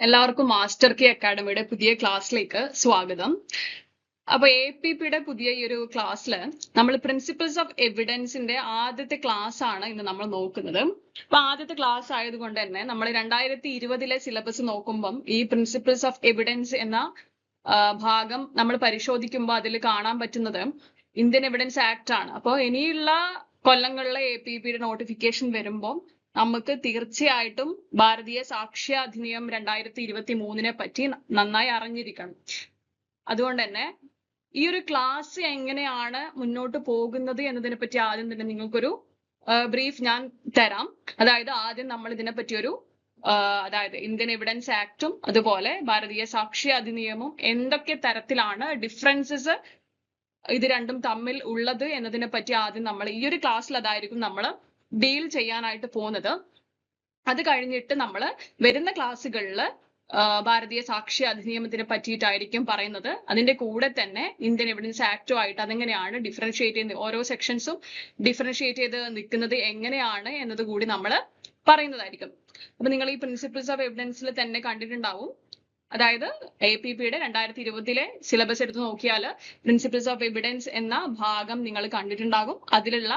എല്ലാവർക്കും മാസ്റ്റർ കി അക്കാഡമിയുടെ പുതിയ ക്ലാസ്സിലേക്ക് സ്വാഗതം. അപ്പൊ APPയുടെ പുതിയ ഈ ഒരു ക്ലാസ്സിൽ നമ്മൾ പ്രിൻസിപ്പിൾസ് ഓഫ് എവിഡൻസിന്റെ ആദ്യത്തെ ക്ലാസ് ആണ് ഇന്ന് നമ്മൾ നോക്കുന്നത്. അപ്പൊ ആദ്യത്തെ ക്ലാസ് ആയതുകൊണ്ട് തന്നെ നമ്മൾ 2020 സിലബസ് നോക്കുമ്പം ഈ പ്രിൻസിപ്പിൾസ് ഓഫ് എവിഡൻസ് എന്ന ഭാഗം നമ്മൾ പരിശോധിക്കുമ്പോൾ അതിൽ കാണാൻ പറ്റുന്നത് ഇന്ത്യൻ എവിഡൻസ് ആക്ട് ആണ്. അപ്പോൾ ഇനിയുള്ള കൊല്ലങ്ങളിലെ APPയുടെ നോട്ടിഫിക്കേഷൻ വരുമ്പോൾ നമുക്ക് തീർച്ചയായിട്ടും ഭാരതീയ സാക്ഷ്യ അധിനിയം 2023 പറ്റി നന്നായി അറിഞ്ഞിരിക്കണം. അതുകൊണ്ട് തന്നെ ഈ ഒരു ക്ലാസ് എങ്ങനെയാണ് മുന്നോട്ട് പോകുന്നത് എന്നതിനെ പറ്റി ആദ്യം തന്നെ നിങ്ങൾക്കൊരു ബ്രീഫ് ഞാൻ തരാം. അതായത് ആദ്യം നമ്മൾ ഇതിനെ പറ്റി ഒരു അതായത് ഇന്ത്യൻ എവിഡൻസ് ആക്ടും അതുപോലെ ഭാരതീയ സാക്ഷ്യ അധിനിയമവും എന്തൊക്കെ തരത്തിലാണ് ഡിഫറൻസസ് ഇത് രണ്ടും തമ്മിൽ ഉള്ളത് എന്നതിനെ പറ്റി ആദ്യം നമ്മൾ ഈ ഒരു ക്ലാസ്സിൽ അതായിരിക്കും നമ്മൾ ഡീൽ ചെയ്യാനായിട്ട് പോകുന്നത്. അത് കഴിഞ്ഞിട്ട് നമ്മൾ വരുന്ന ക്ലാസ്സുകളിൽ ഭാരതീയ സാക്ഷ്യ അധിനിയമത്തിനെ പറ്റിയിട്ടായിരിക്കും പറയുന്നത്. അതിന്റെ കൂടെ തന്നെ ഇന്ത്യൻ എവിഡൻസ് ആക്റ്റും ആയിട്ട് അതെങ്ങനെയാണ് ഡിഫറൻഷിയേറ്റ് ചെയ്യുന്നത്, ഓരോ സെക്ഷൻസും ഡിഫറൻഷിയേറ്റ് ചെയ്ത് നിൽക്കുന്നത് എങ്ങനെയാണ് എന്നത് കൂടി നമ്മൾ പറയുന്നതായിരിക്കും. അപ്പൊ നിങ്ങൾ ഈ പ്രിൻസിപ്പിൾസ് ഓഫ് എവിഡൻസിൽ തന്നെ കണ്ടിട്ടുണ്ടാവും. അതായത് APPയുടെ 2020 സിലബസ് എടുത്ത് നോക്കിയാൽ പ്രിൻസിപ്പിൾസ് ഓഫ് എവിഡൻസ് എന്ന ഭാഗം നിങ്ങൾ കണ്ടിട്ടുണ്ടാകും. അതിലുള്ള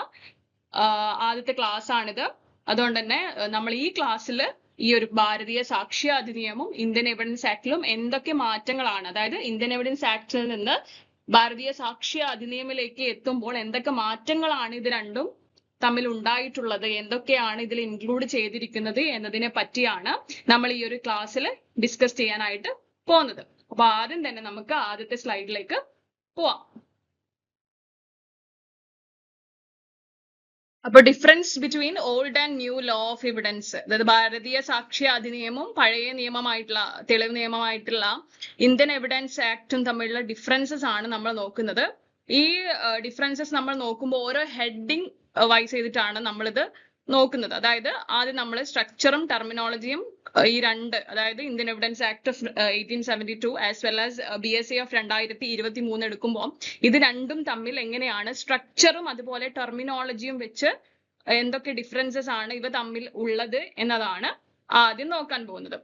ആദ്യത്തെ ക്ലാസ് ആണിത്. അതുകൊണ്ട് തന്നെ നമ്മൾ ഈ ക്ലാസ്സിൽ ഈ ഒരു ഭാരതീയ സാക്ഷ്യ അധിനിയമവും ഇന്ത്യൻ എവിഡൻസ് ആക്ടിലും എന്തൊക്കെ മാറ്റങ്ങളാണ്, അതായത് ഇന്ത്യൻ എവിഡൻസ് ആക്ടിൽ നിന്ന് ഭാരതീയ സാക്ഷ്യ അധിനിയമിലേക്ക് എത്തുമ്പോൾ എന്തൊക്കെ മാറ്റങ്ങളാണ് ഇത് രണ്ടും തമ്മിൽ ഉണ്ടായിട്ടുള്ളത്, എന്തൊക്കെയാണ് ഇതിൽ ഇൻക്ലൂഡ് ചെയ്തിരിക്കുന്നത് എന്നതിനെ പറ്റിയാണ് നമ്മൾ ഈ ഒരു ക്ലാസ്സിൽ ഡിസ്കസ് ചെയ്യാനായിട്ട് പോകുന്നത്. അപ്പൊ ആദ്യം തന്നെ നമുക്ക് ആദ്യത്തെ സ്ലൈഡിലേക്ക് പോവാം. അപ്പൊ difference between old and new law of evidence, അതായത് ഭാരതീയ സാക്ഷ്യ അധിനിയമവും പഴയ നിയമമായിട്ടുള്ള തെളിവ് നിയമമായിട്ടുള്ള ഇന്ത്യൻ എവിഡൻസ് ആക്ടും തമ്മിലുള്ള ഡിഫറൻസസ് ആണ് നമ്മൾ നോക്കുന്നത്. ഈ ഡിഫറൻസസ് നമ്മൾ നോക്കുമ്പോൾ ഓരോ ഹെഡിങ് വൈസ് ചെയ്തിട്ടാണ് നമ്മളിത് നോക്കുന്നത്. അതായത് ആദ്യം നമ്മൾ സ്ട്രക്ചറും ടെർമിനോളജിയും ഈ രണ്ട്, അതായത് Indian evidence Act of 1872 as well as BSA of 2023 എടുക്കുമ്പോൾ ഇത് രണ്ടും തമ്മിൽ എങ്ങനെയാണ് സ്ട്രക്ചറും അതുപോലെ ടെർമിനോളജിയും വെച്ച് എന്തൊക്കെ ഡിഫറൻസസ് ആണ് ഇവ തമ്മിൽ ഉള്ളത് എന്നതാണ് ആദ്യം നോക്കാൻ പോകുന്നത്.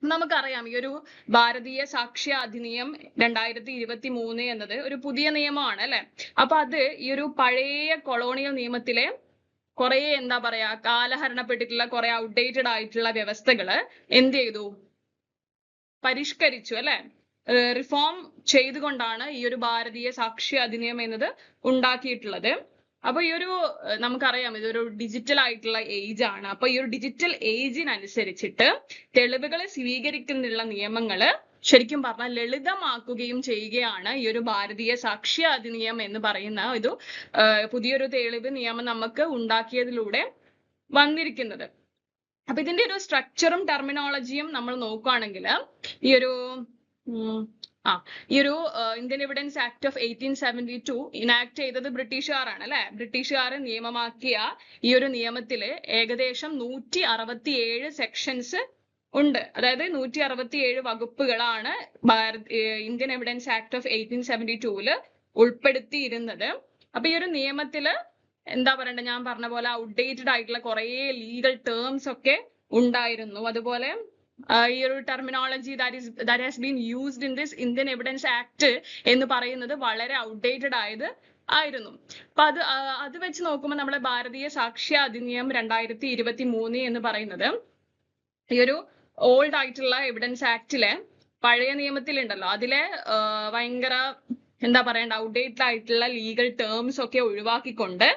നമുക്കറിയാം ഈ ഒരു ഭാരതീയ സാക്ഷ്യ അധിനിയം 2023 എന്നത് ഒരു പുതിയ നിയമമാണ് അല്ലെ. അപ്പൊ അത് ഈ ഒരു പഴയ കൊളോണിയൽ നിയമത്തിലെ കുറെ എന്താ പറയാ കാലഹരണപ്പെട്ടിട്ടുള്ള കുറെ ഔട്ട്ഡേറ്റഡ് ആയിട്ടുള്ള വ്യവസ്ഥകള് എന്ത് ചെയ്തു, പരിഷ്കരിച്ചു അല്ലെ, റിഫോം ചെയ്തുകൊണ്ടാണ് ഈ ഒരു ഭാരതീയ സാക്ഷ്യ അധിനിയമം എന്നത് ഉണ്ടാക്കിയിട്ടുള്ളത്. അപ്പൊ ഈ ഒരു നമുക്കറിയാം ഇതൊരു ഡിജിറ്റൽ ആയിട്ടുള്ള ഏജ് ആണ്. അപ്പൊ ഈ ഒരു ഡിജിറ്റൽ ഏജിനനുസരിച്ചിട്ട് തെളിവുകൾ സ്വീകരിക്കുന്നതിനുള്ള നിയമങ്ങള് ശരിക്കും പറഞ്ഞാൽ ലളിതമാക്കുകയും ചെയ്യുകയാണ് ഈ ഒരു ഭാരതീയ സാക്ഷ്യ അധിനിയമം എന്ന് പറയുന്ന ഒരു പുതിയൊരു തെളിവ് നിയമം നമുക്ക് ഉണ്ടാക്കിയതിലൂടെ വന്നിരിക്കുന്നത്. അപ്പൊ ഇതിന്റെ ഒരു സ്ട്രക്ചറും ടെർമിനോളജിയും നമ്മൾ നോക്കുകയാണെങ്കിൽ ഈ ഒരു Indian evidence Act of 1872 enact ചെയ്തത് ബ്രിട്ടീഷുകാരാണ് അല്ലെ. ബ്രിട്ടീഷുകാർ നിയമമാക്കിയ ഈ ഒരു നിയമത്തില് ഏകദേശം 167 സെക്ഷൻസ് ഉണ്ട്. അതായത് 167 വകുപ്പുകളാണ് ഇന്ത്യൻ എവിഡൻസ് ആക്ട് ഓഫ് 1872 ഉൾപ്പെടുത്തിയിരുന്നത്. അപ്പൊ ഈ ഒരു നിയമത്തില് എന്താ പറയണ്ടത്, ഞാൻ പറഞ്ഞ പോലെ ഔട്ട്ഡേറ്റഡ് ആയിട്ടുള്ള കുറെ ലീഗൽ ടേംസ് ഒക്കെ ഉണ്ടായിരുന്നു. അതുപോലെ ഈ ഒരു terminology that has been used in this Indian evidence act എന്ന് പറയുന്നത് വളരെ ഔട്ട്ഡേറ്റഡ് ആയിരുന്നു. അപ്പൊ അത് വെച്ച് നോക്കുമ്പോൾ നമ്മളെ ഭാരതീയ സാക്ഷ്യ അധിനിയം 2023 എന്ന് പറയുന്നത് ഈ ഒരു ഓൾഡ് ആയിട്ടുള്ള എവിഡൻസ് ആക്ടിലെ പഴയ നിയമത്തിലുണ്ടല്ലോ അതിലെ ഭയങ്കര എന്താ പറയണ്ട ഔട്ട്ഡേറ്റഡ് ആയിട്ടുള്ള ലീഗൽ ടേംസ് ഒക്കെ ഒഴിവാക്കിക്കൊണ്ട്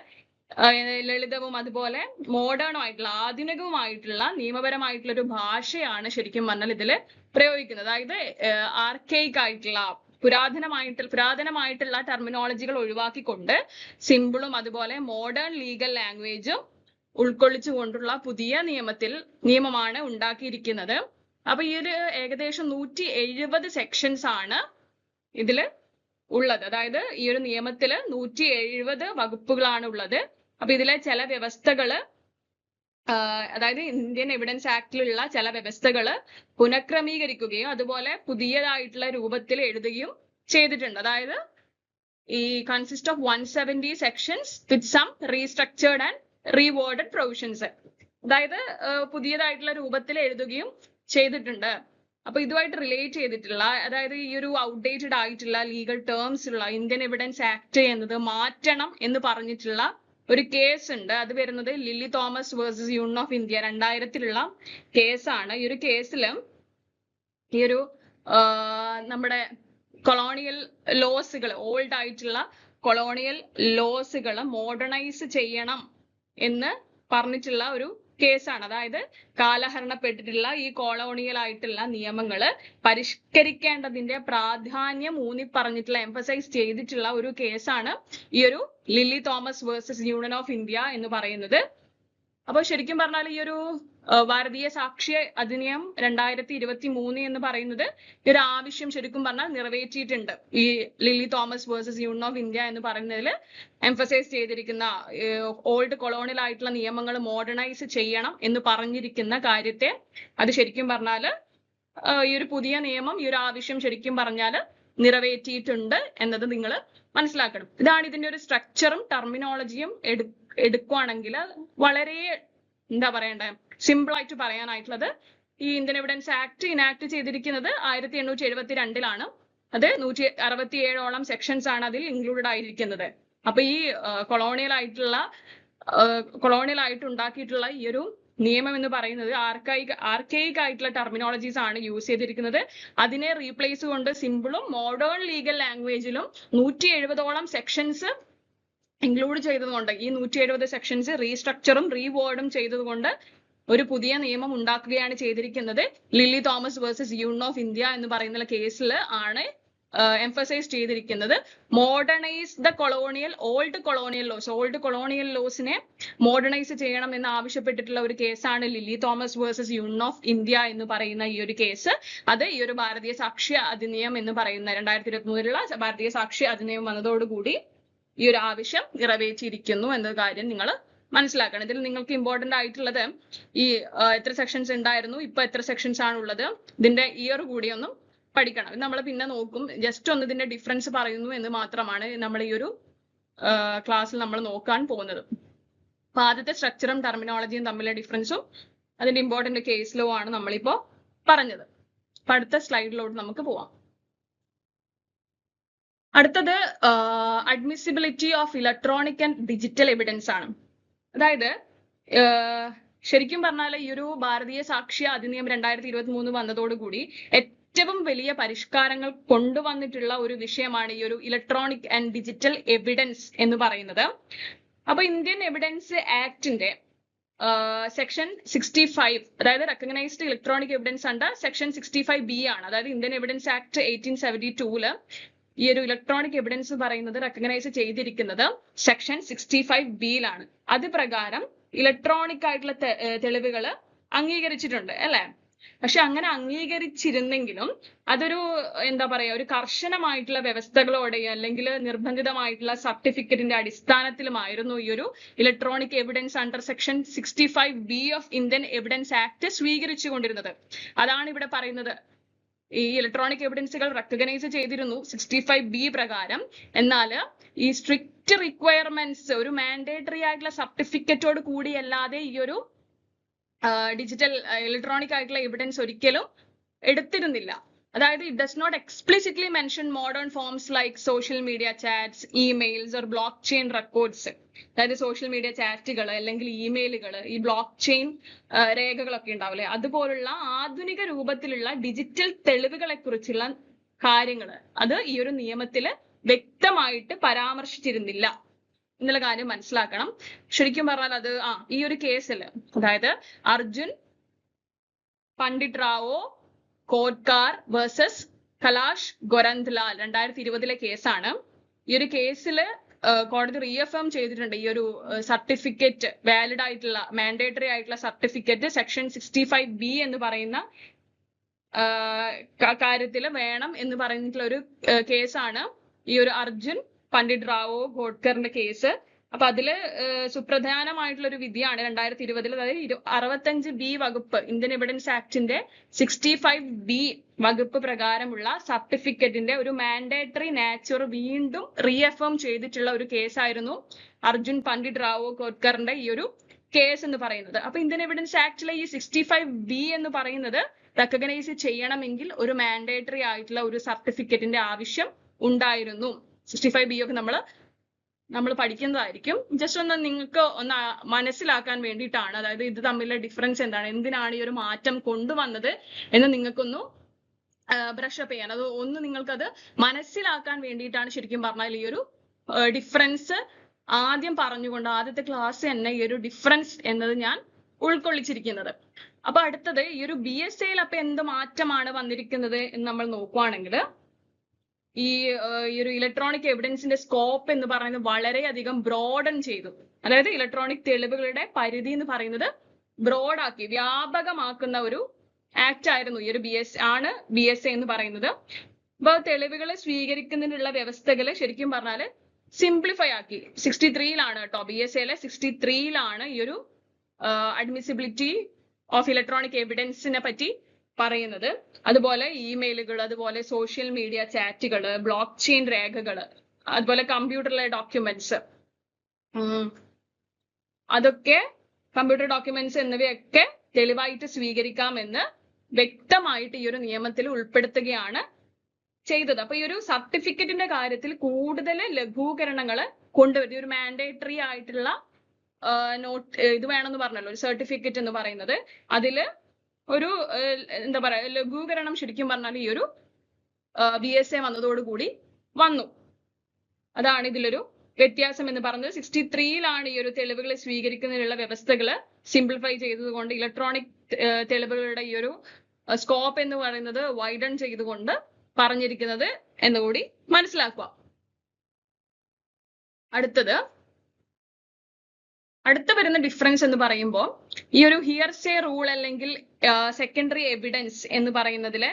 ലളിതവും അതുപോലെ മോഡേണും ആയിട്ടുള്ള ആധുനികവുമായിട്ടുള്ള നിയമപരമായിട്ടുള്ള ഒരു ഭാഷയാണ് ശരിക്കും പറഞ്ഞാൽ ഇതിൽ പ്രയോഗിക്കുന്നത്. അതായത് ആർക്കൈക് ആയിട്ടുള്ള പുരാതനമായിട്ടുള്ള ടെർമിനോളജികൾ ഒഴിവാക്കിക്കൊണ്ട് സിമ്പിളും അതുപോലെ മോഡേൺ ലീഗൽ ലാംഗ്വേജും ഉൾക്കൊള്ളിച്ചുകൊണ്ടുള്ള പുതിയ നിയമമാണ് ഉണ്ടാക്കിയിരിക്കുന്നത്. അപ്പൊ ഈ ഒരു ഏകദേശം 170 സെക്ഷൻസ് ആണ് ഇതില് ഉള്ളത്. അതായത് ഈ ഒരു നിയമത്തില് 170 വകുപ്പുകളാണ് ഉള്ളത്. അപ്പൊ ഇതിലെ ചില വ്യവസ്ഥകള് അതായത് ഇന്ത്യൻ എവിഡൻസ് ആക്ടിലുള്ള ചില വ്യവസ്ഥകള് പുനഃക്രമീകരിക്കുകയും അതുപോലെ പുതിയതായിട്ടുള്ള രൂപത്തിൽ എഴുതുകയും ചെയ്തിട്ടുണ്ട്. അതായത് ഈ consist of 170 sections with some restructured and reworded provisions. അതായത് പുതിയതായിട്ടുള്ള രൂപത്തിൽ എഴുതുകയും ചെയ്തിട്ടുണ്ട്. അപ്പൊ ഇതുമായിട്ട് റിലേറ്റ് ചെയ്തിട്ടുള്ള, അതായത് ഈ ഒരു ഔട്ട്ഡേറ്റഡ് ആയിട്ടുള്ള ലീഗൽ ടേംസ് ഉള്ള ഇന്ത്യൻ എവിഡൻസ് ആക്ട് എന്നത് മാറ്റണം എന്ന് പറഞ്ഞിട്ടുള്ള ഒരു കേസ് ഉണ്ട്. അത് വരുന്നത് Lily Thomas versus union of India 2000-ലുള്ള കേസാണ്. ഈ ഒരു കേസിൽ ഈ ഒരു നമ്മുടെ കൊളോണിയൽ ലോസുകൾ, ഓൾഡ് ആയിട്ടുള്ള കൊളോണിയൽ ലോസുകൾ മോഡേണൈസ് ചെയ്യണം എന്ന് പറഞ്ഞിട്ടുള്ള ഒരു കേസാണ്. അതായത് കാലഹരണപ്പെട്ടിട്ടുള്ള ഈ കൊളോണിയൽ ആയിട്ടുള്ള നിയമങ്ങൾ പരിഷ്കരിക്കേണ്ടതിന്റെ പ്രാധാന്യം ഊന്നി പറഞ്ഞിട്ടുള്ള, എംഫസൈസ് ചെയ്തിട്ടുള്ള ഒരു കേസാണ് ഈ ഒരു Lily Thomas versus union of India എന്ന് പറയുന്നത്. അപ്പൊ ശരിക്കും പറഞ്ഞാൽ ഈ ഒരു ഭാരതീയ സാക്ഷ്യ അധിനിയമം 2023 എന്ന് പറയുന്നത് ഈ ഒരു ആവശ്യം ശരിക്കും പറഞ്ഞാൽ നിറവേറ്റിയിട്ടുണ്ട്. ഈ Lily Thomas versus union of India എന്ന് പറയുന്നതിൽ എംഫസൈസ് ചെയ്തിരിക്കുന്ന ഓൾഡ് കൊളോണിയൽ ആയിട്ടുള്ള നിയമങ്ങൾ മോഡേണൈസ് ചെയ്യണം എന്ന് പറഞ്ഞിരിക്കുന്ന കാര്യത്തെ അത് ശരിക്കും പറഞ്ഞാൽ ഈ ഒരു പുതിയ നിയമം ഈ ഒരു ആവശ്യം ശരിക്കും പറഞ്ഞാൽ നിറവേറ്റിയിട്ടുണ്ട് എന്നത് നിങ്ങൾ മനസ്സിലാക്കണം. ഇതാണ് ഇതിന്റെ ഒരു സ്ട്രക്ചറും ടെർമിനോളജിയും എടുക്കുവാണെങ്കിൽ വളരെ എന്താ പറയണ്ടേ, സിമ്പിൾ ആയിട്ട് പറയാനായിട്ടുള്ളത്, ഈ ഇന്ത്യൻ എവിഡൻസ് ആക്ട് ഇനാക്ട് ചെയ്തിരിക്കുന്നത് 1872-ലാണ്. അത് 167ഓളം സെക്ഷൻസ് ആണ് അതിൽ ഇൻക്ലൂഡഡ് ആയിരിക്കുന്നത്. അപ്പൊ ഈ കൊളോണിയൽ ആയിട്ട് ഉണ്ടാക്കിയിട്ടുള്ള ഈ ഒരു നിയമം എന്ന് പറയുന്നത് ആർക്കൈക് ആയിട്ടുള്ള ടെർമിനോളജീസ് ആണ് യൂസ് ചെയ്തിരിക്കുന്നത്. അതിനെ റീപ്ലേസ് കൊണ്ട് സിമ്പിളും മോഡേൺ ലീഗൽ ലാംഗ്വേജിലും 170ഓളം സെക്ഷൻസ് ഇൻക്ലൂഡ് ചെയ്തതുകൊണ്ട്, ഈ 170 സെക്ഷൻസ് റീസ്ട്രക്ചറും റീവേർഡും ചെയ്തതുകൊണ്ട് ഒരു പുതിയ നിയമം ഉണ്ടാക്കുകയാണ് ചെയ്തിരിക്കുന്നത്. Lily Thomas versus union of India എന്ന് പറയുന്ന കേസിൽ ആണ് എംഫസൈസ് ചെയ്തിരിക്കുന്നത്. മോഡേണൈസ് ദ ഓൾഡ് കൊളോണിയൽ ലോസിനെ മോഡേണൈസ് ചെയ്യണം എന്ന് ആവശ്യപ്പെട്ടിട്ടുള്ള ഒരു കേസാണ് Lily Thomas versus union of India എന്ന് പറയുന്ന ഈ ഒരു കേസ്. അത് ഈ ഒരു ഭാരതീയ സാക്ഷ്യ അധിനിയമം എന്ന് പറയുന്ന 2023-ലുള്ള ഭാരതീയ സാക്ഷ്യ അധിനിയമം വന്നതോടുകൂടി ഈ ഒരു ആവശ്യം നിറവേറ്റിയിരിക്കുന്നു എന്ന കാര്യം നിങ്ങൾ മനസ്സിലാക്കണം. ഇതിൽ നിങ്ങൾക്ക് ഇമ്പോർട്ടന്റ് ആയിട്ടുള്ളത് ഈ എത്ര സെക്ഷൻസ് ഉണ്ടായിരുന്നു, ഇപ്പൊ എത്ര സെക്ഷൻസ് ആണുള്ളത്, ഇതിന്റെ ഇയർ കൂടി ഒന്നും പഠിക്കണം. നമ്മൾ പിന്നെ നോക്കും. ജസ്റ്റ് ഒന്ന് ഇതിന്റെ ഡിഫറൻസ് പറയുന്നു എന്ന് മാത്രമാണ് നമ്മൾ ഈ ഒരു ക്ലാസ്സിൽ നമ്മൾ നോക്കാൻ പോകുന്നത്. അപ്പൊ ആദ്യത്തെ സ്ട്രക്ചറും ടെർമിനോളജിയും തമ്മിലുള്ള ഡിഫറൻസും അതിന്റെ ഇമ്പോർട്ടന്റ് കേസ് ലോ ആണ് നമ്മളിപ്പോ പറഞ്ഞത്. അപ്പൊ അടുത്ത സ്ലൈഡിലോട്ട് നമുക്ക് പോവാം. അടുത്തത് admissibility of electronic and digital evidence ആണ്. അതായത് ശരിക്കും പറഞ്ഞാൽ ഈ ഒരു ഭാരതീയ സാക്ഷ്യ അധിനിയമം 2023 വന്നതോടുകൂടി ഏറ്റവും വലിയ പരിഷ്കാരങ്ങൾ കൊണ്ടുവന്നിട്ടുള്ള ഒരു വിഷയമാണ് ഈ ഒരു ഇലക്ട്രോണിക് ആൻഡ് ഡിജിറ്റൽ എവിഡൻസ് എന്ന് പറയുന്നത്. അപ്പൊ ഇന്ത്യൻ എവിഡൻസ് ആക്ടിന്റെ സെക്ഷൻ 65, അതായത് recognised electronic evidence under section 65B ആണ്. അതായത് ഇന്ത്യൻ എവിഡൻസ് ആക്ട് 1872 ഈ ഒരു ഇലക്ട്രോണിക് എവിഡൻസ് പറയുന്നത് റെക്കഗ്നൈസ് ചെയ്തിരിക്കുന്നത് സെക്ഷൻ 65B-ലാണ്. അത് പ്രകാരം ഇലക്ട്രോണിക് ആയിട്ടുള്ള തെളിവുകൾ അംഗീകരിച്ചിട്ടുണ്ട് അല്ലെ. പക്ഷെ അങ്ങനെ അംഗീകരിച്ചിരുന്നെങ്കിലും അതൊരു എന്താ പറയാ, ഒരു കർശനമായിട്ടുള്ള വ്യവസ്ഥകളോടെ അല്ലെങ്കിൽ നിർബന്ധിതമായിട്ടുള്ള സർട്ടിഫിക്കറ്റിന്റെ അടിസ്ഥാനത്തിലുമായിരുന്നു ഈ ഒരു electronic evidence under section 65B of Indian evidence act സ്വീകരിച്ചുകൊണ്ടിരുന്നത്. അതാണ് ഇവിടെ പറയുന്നത്. ഈ ഇലക്ട്രോണിക് എവിഡൻസുകൾ റെക്കഗ്നൈസ് ചെയ്തിരുന്നു 65B പ്രകാരം. എന്നാൽ ഈ സ്ട്രിക്റ്റ് റിക്വയർമെന്റ്സ്, ഒരു മാൻഡേറ്ററി ആയിട്ടുള്ള സർട്ടിഫിക്കറ്റോട് കൂടിയല്ലാതെ ഈ ഒരു ഡിജിറ്റൽ ഇലക്ട്രോണിക് ആയിട്ടുള്ള എവിഡൻസ് ഒരിക്കലും എടുത്തിരുന്നില്ല. അതായത് it does not explicitly mention modern forms like social media chats, emails or blockchain records. അതായത് സോഷ്യൽ മീഡിയ ചാറ്റുകൾ അല്ലെങ്കിൽ ഇമെയിലുകൾ, ഈ ബ്ലോക്ക് ചെയിൻ രേഖകളൊക്കെ ഉണ്ടാവില്ലേ, അതുപോലുള്ള ആധുനിക രൂപത്തിലുള്ള ഡിജിറ്റൽ തെളിവുകളെ കുറിച്ചുള്ള കാര്യങ്ങൾ അത് ഈ ഒരു നിയമത്തിൽ വ്യക്തമായിട്ട് പരാമർശിച്ചിരുന്നില്ല എന്നുള്ള കാര്യം മനസ്സിലാക്കണം. ശരിക്കും പറഞ്ഞാൽ അത് ഈ ഒരു കേസിൽ, അതായത് അർജുൻ പണ്ഡിറ്റ് റാവോ കോഡ്കാർ വേഴ്സസ് കലാഷ് ഗോരന്ത്ലാൽ 2020-ലെ കേസാണ്. ഈ ഒരു കേസിൽ കോടതി റീഅഫേം ചെയ്തിട്ടുണ്ട് ഈ ഒരു സർട്ടിഫിക്കറ്റ്, വാലിഡ് ആയിട്ടുള്ള മാൻഡേറ്ററി ആയിട്ടുള്ള സർട്ടിഫിക്കറ്റ് സെക്ഷൻ 65B എന്ന് പറയുന്ന കാര്യത്തിൽ വേണം എന്ന് പറഞ്ഞിട്ടുള്ള ഒരു കേസാണ് ഈ ഒരു അർജുൻ പണ്ഡിറ്റ് റാവോ ഗോഡ്കറിന്റെ കേസ്. അപ്പൊ അതില് സുപ്രധാനമായിട്ടുള്ള ഒരു വിധിയാണ് 2020, അതായത് 65B വകുപ്പ്, ഇന്ത്യൻ എവിഡൻസ് ആക്ടിന്റെ 65B വകുപ്പ് പ്രകാരമുള്ള സർട്ടിഫിക്കറ്റിന്റെ ഒരു മാൻഡേറ്ററി നാച്ചർ വീണ്ടും റീഅഫേം ചെയ്തിട്ടുള്ള ഒരു കേസായിരുന്നു അർജുൻ പണ്ഡിറ്റ് റാവോ ഗോഡ്കറിന്റെ ഈ ഒരു കേസ് എന്ന് പറയുന്നത്. അപ്പൊ ഇന്ത്യൻ എവിഡൻസ് ആക്ടിലെ ഈ 65B എന്ന് പറയുന്നത് റെക്കഗ്നൈസ് ചെയ്യണമെങ്കിൽ ഒരു മാൻഡേറ്ററി ആയിട്ടുള്ള ഒരു സർട്ടിഫിക്കറ്റിന്റെ ആവശ്യം ഉണ്ടായിരുന്നു. 65B ഒക്കെ നമ്മൾ പഠിക്കുന്നതായിരിക്കും. ജസ്റ്റ് ഒന്ന് നിങ്ങൾക്ക് ഒന്ന് മനസ്സിലാക്കാൻ വേണ്ടിയിട്ടാണ്. അതായത് ഇത് തമ്മിലുള്ള ഡിഫറൻസ് എന്താണ്, എന്തിനാണ് ഈ ഒരു മാറ്റം കൊണ്ടുവന്നത് എന്ന് നിങ്ങൾക്കൊന്ന് ബ്രഷപ്പ് ചെയ്യാൻ, അത് ഒന്ന് നിങ്ങൾക്കത് മനസ്സിലാക്കാൻ വേണ്ടിയിട്ടാണ് ശരിക്കും പറഞ്ഞാൽ ഈ ഒരു ഡിഫറൻസ് ആദ്യം പറഞ്ഞുകൊണ്ട് ആദ്യത്തെ ക്ലാസ് തന്നെ ഈ ഒരു ഡിഫറൻസ് എന്നത് ഞാൻ ഉൾക്കൊള്ളിച്ചിരിക്കുന്നത്. അപ്പൊ അടുത്തത് ഈ ഒരു BSAയിൽ അപ്പൊ എന്ത് മാറ്റമാണ് വന്നിരിക്കുന്നത് എന്ന് നമ്മൾ നോക്കുവാണെങ്കിൽ, ഈ ഒരു ഇലക്ട്രോണിക് എവിഡൻസിന്റെ സ്കോപ്പ് എന്ന് പറയുന്നത് വളരെയധികം ബ്രോഡൻ ചെയ്തു. അതായത് ഇലക്ട്രോണിക് തെളിവുകളുടെ പരിധി എന്ന് പറയുന്നത് ബ്രോഡാക്കി, വ്യാപകമാക്കുന്ന ഒരു ആക്ട് ആയിരുന്നു ഈ ഒരു BSA എന്ന് പറയുന്നത്. അപ്പൊ തെളിവുകളെ സ്വീകരിക്കുന്നതിനുള്ള വ്യവസ്ഥകള് ശരിക്കും പറഞ്ഞാല് സിംപ്ലിഫൈ ആക്കി. 63-ലാണ് കേട്ടോ, BSAയിലെ 63-ലാണ് ഈ ഒരു അഡ്മിസിബിലിറ്റി ഓഫ് ഇലക്ട്രോണിക് എവിഡൻസിനെ പറ്റി പറയുന്നത്. അതുപോലെ ഇമെയിലുകൾ, അതുപോലെ സോഷ്യൽ മീഡിയ ചാറ്റുകള്, ബ്ലോക്ക് ചെയിൻ രേഖകള്, അതുപോലെ കമ്പ്യൂട്ടറിലെ ഡോക്യുമെന്റ്സ്, അതൊക്കെ കമ്പ്യൂട്ടർ ഡോക്യുമെന്റ്സ് എന്നിവയൊക്കെ തെളിവായിട്ട് സ്വീകരിക്കാമെന്ന് വ്യക്തമായിട്ട് ഈ ഒരു നിയമത്തിൽ ഉൾപ്പെടുത്തുകയാണ് ചെയ്തത്. അപ്പൊ ഈ ഒരു സർട്ടിഫിക്കറ്റിന്റെ കാര്യത്തിൽ കൂടുതൽ ലഘൂകരണങ്ങള് കൊണ്ടുവരുന്നത്, ഒരു മാൻഡേറ്ററി ആയിട്ടുള്ള ഇത് വേണമെന്ന് പറഞ്ഞല്ലോ, ഒരു സർട്ടിഫിക്കറ്റ് എന്ന് പറയുന്നത്, അതില് ഒരു എന്താ പറയാ ലഘൂകരണം ശരിക്കും പറഞ്ഞാൽ ഈ ഒരു BSA വന്നതോടുകൂടി വന്നു. അതാണ് ഇതിലൊരു വ്യത്യാസം എന്ന് പറയുന്നത്. 63-ലാണ് ഈ ഒരു തെളിവുകളെ സ്വീകരിക്കുന്നതിനുള്ള വ്യവസ്ഥകള് സിംപ്ലിഫൈ ചെയ്തതുകൊണ്ട് ഇലക്ട്രോണിക് തെളിവുകളുടെ ഈ ഒരു സ്കോപ്പ് എന്ന് പറയുന്നത് വൈഡൻ ചെയ്തുകൊണ്ട് പറഞ്ഞിരിക്കുന്നത് എന്നുകൂടി മനസ്സിലാക്കുക. അടുത്ത വരുന്ന ഡിഫറൻസ് എന്ന് പറയുമ്പോൾ ഈ ഒരു ഹിയർസേ റൂൾ അല്ലെങ്കിൽ സെക്കൻഡറി എവിഡൻസ് എന്ന് പറയുന്നതിലെ